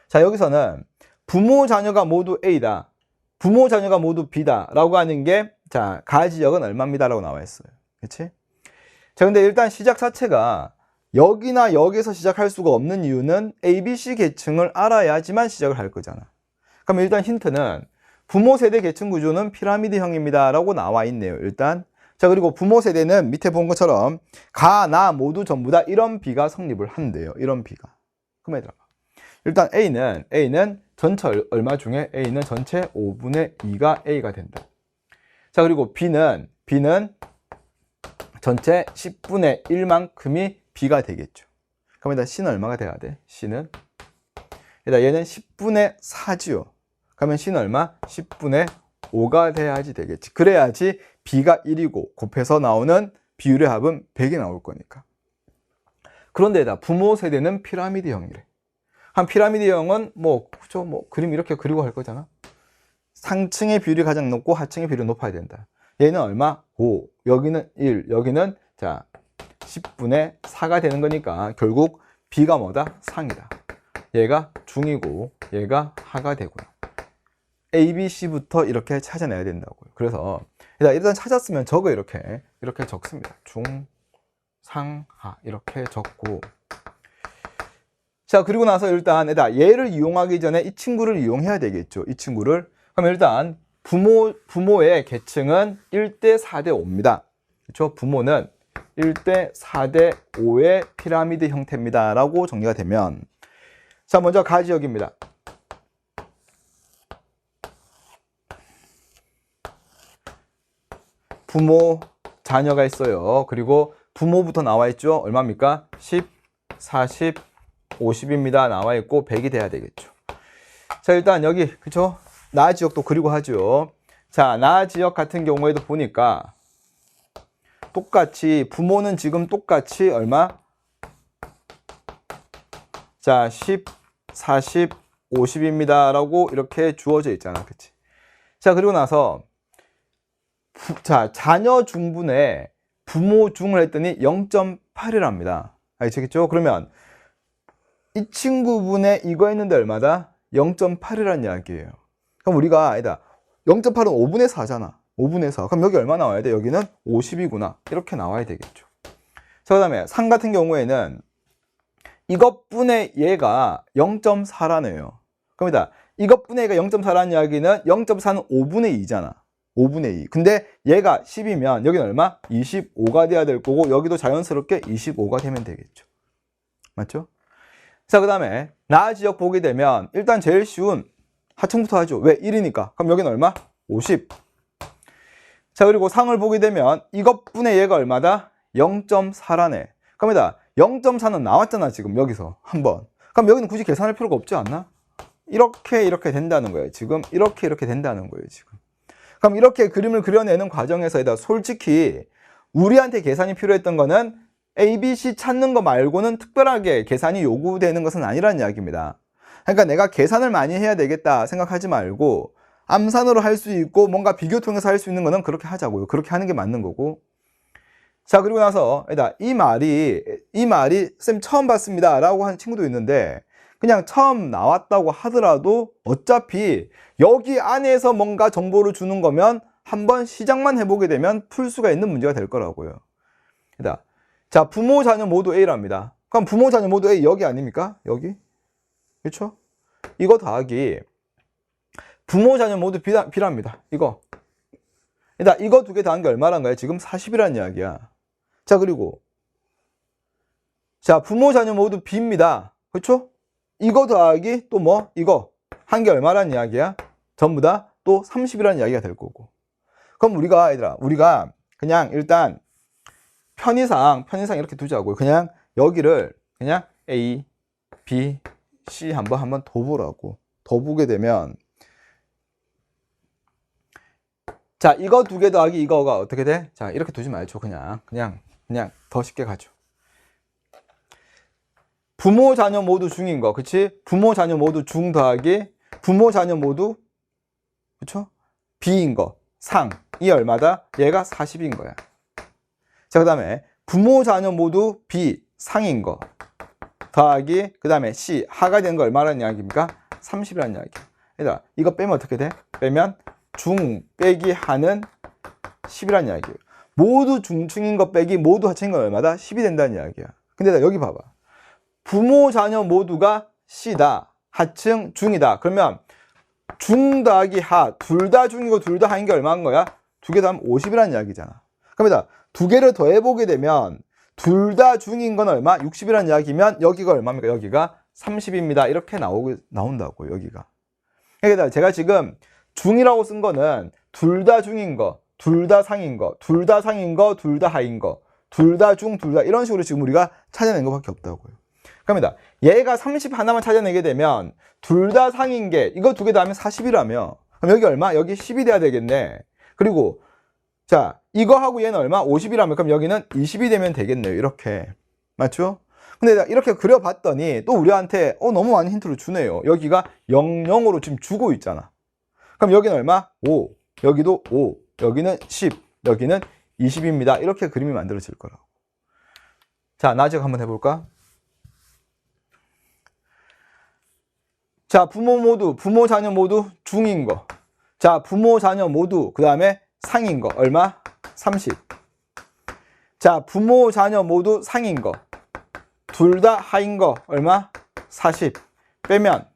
자, 여기서는 부모 자녀가 모두 A다, 부모 자녀가 모두 B다 라고 하는 게, 자, 가 지역은 얼마입니다 라고 나와 있어요. 그치? 자, 근데 일단 시작 자체가 여기나 여기서 시작할 수가 없는 이유는 A, B, C 계층을 알아야지만 시작을 할 거잖아. 그럼 일단 힌트는 부모 세대 계층 구조는 피라미드형입니다 라고 나와 있네요. 일단, 자, 그리고 부모 세대는 밑에 본 것처럼 가, 나 모두 전부 다 이런 B가 성립을 한대요. 이런 B가. 그럼 얘들아, 일단 A는 전체 얼마 중에 A는 전체 5분의 2가 A가 된다. 자, 그리고 B는 전체 10분의 1만큼이 B가 되겠죠. 그럼 일단 C는 얼마가 돼야 돼? C는 일단 얘는 10분의 4지요. 그러면 C는 얼마? 10분의 5가 돼야지 되겠지. 그래야지 B가 1이고 곱해서 나오는 비율의 합은 100이 나올 거니까. 그런데다 부모 세대는 피라미드형이래. 한 피라미드형은 그죠? 그림 이렇게 그리고 할 거잖아. 상층의 비율이 가장 높고 하층의 비율이 높아야 된다. 얘는 얼마? 5. 여기는 1. 여기는 자 10분의 4가 되는 거니까 결국 B가 뭐다? 상이다. 얘가 중이고 얘가 하가 되고요. A, B, C부터 이렇게 찾아내야 된다고요. 그래서 일단 찾았으면 적어 이렇게 적습니다. 중, 상, 하 이렇게 적고, 자, 그리고 나서 일단 얘를 이용하기 전에 이 친구를 이용해야 되겠죠. 이 친구를. 그럼 일단 부모의 계층은 1대 4대 5입니다. 그렇죠? 부모는 1대 4대 5의 피라미드 형태입니다 라고 정리가 되면, 자, 먼저 가 지역입니다. 부모, 자녀가 있어요. 그리고 부모부터 나와 있죠. 얼마입니까? 10, 40, 50입니다. 나와 있고 100이 돼야 되겠죠. 자, 일단 여기 그쵸? 나 지역도 그리고 하죠. 자, 나 지역 같은 경우에도 보니까 똑같이 부모는 지금 똑같이 얼마? 자, 10, 40, 50입니다 라고 이렇게 주어져 있잖아. 그치? 자, 그리고 나서 자, 자녀 중분에 부모 중을 했더니 0.8이랍니다. 알겠죠? 그러면 이 친구분의 이거 했는데 얼마다? 0.8이라는 이야기예요. 그럼 우리가 0.8은 5분의 4잖아. 5분의 4. 그럼 여기 얼마 나와야 돼? 여기는 50이구나. 이렇게 나와야 되겠죠. 자, 그 다음에 상 같은 경우에는 이것분의 얘가 0.4라네요. 그럼 이것분의 얘가 0.4라는 이야기는 0.4는 5분의 2잖아. 5분의 2. 근데 얘가 10이면 여기는 얼마? 25가 돼야 될 거고 여기도 자연스럽게 25가 되면 되겠죠. 맞죠? 자, 그 다음에 나 지역 보게 되면 일단 제일 쉬운 하층부터 하죠. 왜? 1이니까. 그럼 여기는 얼마? 50. 자, 그리고 상을 보게 되면 이것분의 얘가 얼마다? 0.4라네. 그럼 0.4는 나왔잖아 지금 여기서 한번. 그럼 여기는 굳이 계산할 필요가 없지 않나? 이렇게 된다는 거예요. 지금 이렇게 된다는 거예요. 지금. 그럼 이렇게 그림을 그려내는 과정에서 솔직히 우리한테 계산이 필요했던 거는 A, B, C 찾는 거 말고는 특별하게 계산이 요구되는 것은 아니라는 이야기입니다. 그러니까 내가 계산을 많이 해야 되겠다 생각하지 말고 암산으로 할 수 있고 뭔가 비교 통해서 할 수 있는 거는 그렇게 하자고요. 그렇게 하는 게 맞는 거고. 자, 그리고 나서 이 말이 쌤 처음 봤습니다 라고 하는 친구도 있는데 그냥 처음 나왔다고 하더라도 어차피 여기 안에서 뭔가 정보를 주는 거면 한번 시작만 해보게 되면 풀 수가 있는 문제가 될 거라고요. 자, 부모 자녀 모두 A랍니다. 그럼 부모 자녀 모두 A 여기 아닙니까? 여기. 그렇죠? 이거 더하기 부모 자녀 모두 B랍니다. 이거. 일단 이거 두 개 더한 게 얼마란 거야? 지금 40이라는 이야기야. 자, 그리고 자, 부모 자녀 모두 B입니다. 그렇죠? 이거 더하기 또 뭐? 이거 한 게 얼마란 이야기야? 전부 다 또 30이라는 이야기가 될 거고. 그럼 우리가 얘들아, 우리가 그냥 일단 편의상 이렇게 두자고요. 그냥 여기를 그냥 A, B, C 한번 더 보라고. 더 보게 되면 자, 이거 두 개 더하기 이거가 어떻게 돼? 자, 이렇게 두지 말죠. 그냥 더 쉽게 가죠. 부모 자녀 모두 중인 거, 그치? 부모 자녀 모두 중 더하기 부모 자녀 모두 그쵸? B인 거, 상. 이 얼마다? 얘가 40인 거야. 자, 그 다음에 부모 자녀 모두 B, 상인 거 더하기 그 다음에 C, 하가 된 거 얼마라는 이야기입니까? 30이라는 이야기야. 얘들아, 이거 빼면 어떻게 돼? 빼면 중 빼기 하는 10이라는 이야기예요. 모두 중층인 거 빼기 모두 하층인 거 얼마다? 10이 된다는 이야기야. 근데 여기 봐봐. 부모 자녀 모두가 C다. 하층 중이다. 그러면 중 더하기 하, 둘 다 중이고 둘 다 하인 게 얼마인 거야? 두 개 더하면 50이라는 이야기잖아. 그러면 두 개를 더해보게 되면 둘 다 중인 건 얼마? 60이라는 이야기면 여기가 얼마입니까? 여기가 30입니다. 이렇게 나온다고, 여기가. 그러니까 제가 지금 중이라고 쓴 거는 둘 다 중인 거, 둘 다 상인 거, 둘 다 상인 거, 둘 다 하인 거, 둘 다 중, 둘 다 이런 식으로 지금 우리가 찾아낸 것밖에 없다고요. 그럽니다. 얘가 30 하나만 찾아내게 되면 둘 다 상인 게 이거 두 개 더하면 40이라며. 그럼 여기 얼마? 여기 10이 돼야 되겠네. 그리고 자, 이거 하고 얘는 얼마? 50이라면 그럼 여기는 20이 되면 되겠네요. 이렇게. 맞죠? 근데 이렇게 그려봤더니 또 우리한테 너무 많은 힌트를 주네요. 여기가 00으로 지금 주고 있잖아. 그럼 여기는 얼마? 5. 여기도 5. 여기는 10. 여기는 20입니다. 이렇게 그림이 만들어질 거라고. 자, 나중에 한번 해볼까? 자, 부모 자녀 모두 중인 거. 자, 부모 자녀 모두 그 다음에 상인 거 얼마? 30. 자, 부모 자녀 모두 상인 거. 둘 다 하인 거 얼마? 40. 빼면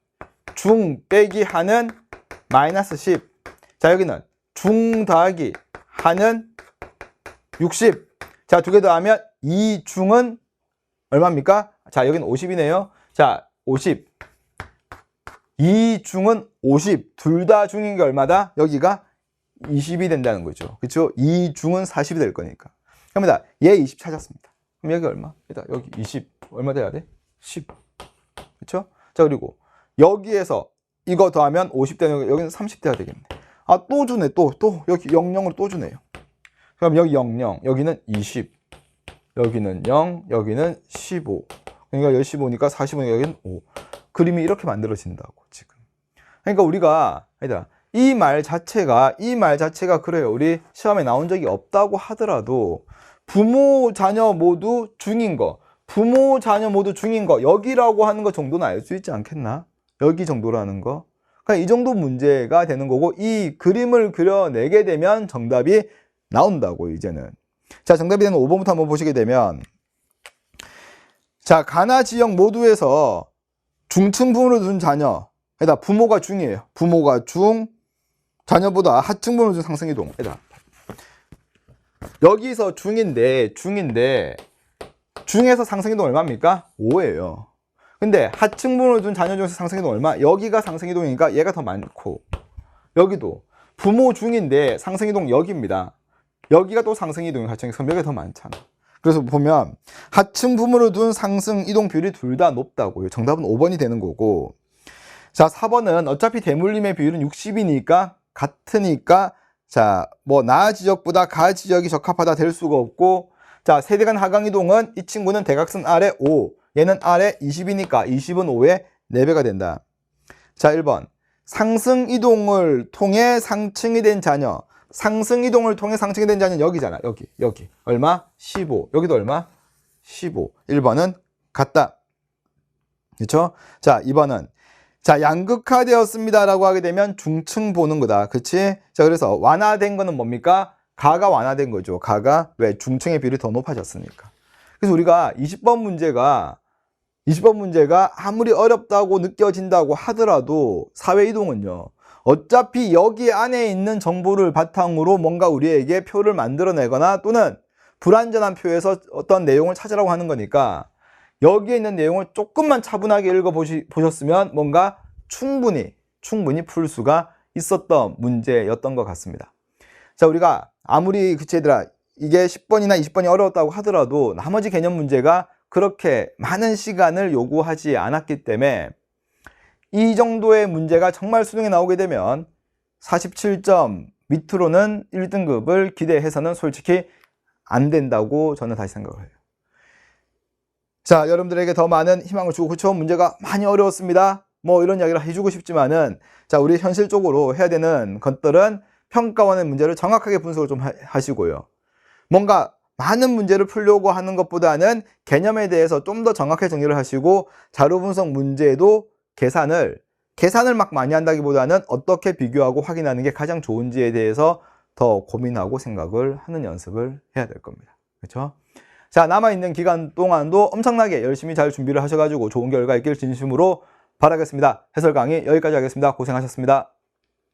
중 빼기 하는 마이너스 10. 자, 여기는 중 더하기 하는 60. 자, 두 개 더하면 이 중은 얼마입니까? 자, 여기는 50이네요. 자, 50. 이 중은 50. 둘 다 중인 게 얼마다? 여기가 20이 된다는 거죠. 그렇죠? 이 중은 40이 될 거니까. 그럽니다. 얘 20 찾았습니다. 그럼 여기 얼마? 일단 여기 20. 얼마 돼야 돼? 10. 그렇죠? 자, 그리고 여기에서 이거 더하면 50 되는 여기는 30 돼야 되겠네. 아, 또 주네. 또 여기 00으로 또 주네요. 그럼 여기 00, 여기는 20. 여기는 0, 여기는 15. 그러니까 여기 15니까 45니까 여기는 5. 그림이 이렇게 만들어진다고 지금. 그러니까 우리가 이 말 자체가 그래요. 우리 시험에 나온 적이 없다고 하더라도 부모 자녀 모두 중인 거, 부모 자녀 모두 중인 거 여기라고 하는 거 정도는 알 수 있지 않겠나? 여기 정도라는 거. 그러니까 이 정도 문제가 되는 거고 이 그림을 그려내게 되면 정답이 나온다고 이제는. 자, 정답이 되는 5번부터 한번 보시게 되면 자, 가나 지역 모두에서 중층분으로 둔 자녀, 부모가 중이에요. 부모가 중, 자녀보다 하층분으로 둔 상승이동. 여기서 중인데 중에서 상승이동 얼마입니까? 5예요. 근데 하층분으로 둔 자녀 중에서 상승이동 얼마? 여기가 상승이동이니까 얘가 더 많고, 여기도 부모 중인데 상승이동 여기입니다. 여기가 또 상승이동이 하층에서 여기가 더 많잖아. 그래서 보면 하층 부모로 둔 상승 이동 비율이 둘 다 높다고요. 정답은 5번이 되는 거고. 자, 4번은 어차피 대물림의 비율은 60이니까 같으니까 자, 뭐 나 지역보다 가 지역이 적합하다 될 수가 없고, 자, 세대간 하강 이동은 이 친구는 대각선 아래 5, 얘는 아래 20이니까 20은 5의 4배가 된다. 자, 1번. 상승 이동을 통해 상층이 된 자녀. 상승 이동을 통해 상층이 된 자녀는 여기잖아. 여기. 얼마? 15. 여기도 얼마? 15. 1번은 같다. 그렇죠? 자, 2번은 자, 양극화되었습니다 라고 하게 되면 중층 보는 거다. 그치? 자, 그래서 완화된 거는 뭡니까? 가가 완화된 거죠. 가가 왜? 중층의 비율이 더 높아졌으니까. 그래서 우리가 20번 문제가 아무리 어렵다고 느껴진다고 하더라도 사회이동은요, 어차피 여기 안에 있는 정보를 바탕으로 뭔가 우리에게 표를 만들어내거나 또는 불완전한 표에서 어떤 내용을 찾으라고 하는 거니까 여기에 있는 내용을 조금만 차분하게 읽어보셨으면 뭔가 충분히 풀 수가 있었던 문제였던 것 같습니다. 자, 우리가 아무리 얘들아 이게 10번이나 20번이 어려웠다고 하더라도 나머지 개념 문제가 그렇게 많은 시간을 요구하지 않았기 때문에 이 정도의 문제가 정말 수능에 나오게 되면 47점 밑으로는 1등급을 기대해서는 솔직히 안 된다고 저는 다시 생각을 해요. 자, 여러분들에게 더 많은 희망을 주고, 그쵸? 문제가 많이 어려웠습니다. 뭐 이런 이야기를 해주고 싶지만은, 자, 우리 현실적으로 해야 되는 것들은 평가원의 문제를 정확하게 분석을 좀 하시고요. 뭔가 많은 문제를 풀려고 하는 것보다는 개념에 대해서 좀 더 정확하게 정리를 하시고, 자료 분석 문제에도 계산을 막 많이 한다기보다는 어떻게 비교하고 확인하는 게 가장 좋은지에 대해서 더 고민하고 생각을 하는 연습을 해야 될 겁니다. 그렇죠? 자, 남아있는 기간 동안도 엄청나게 열심히 잘 준비를 하셔가지고 좋은 결과 있길 진심으로 바라겠습니다. 해설 강의 여기까지 하겠습니다. 고생하셨습니다.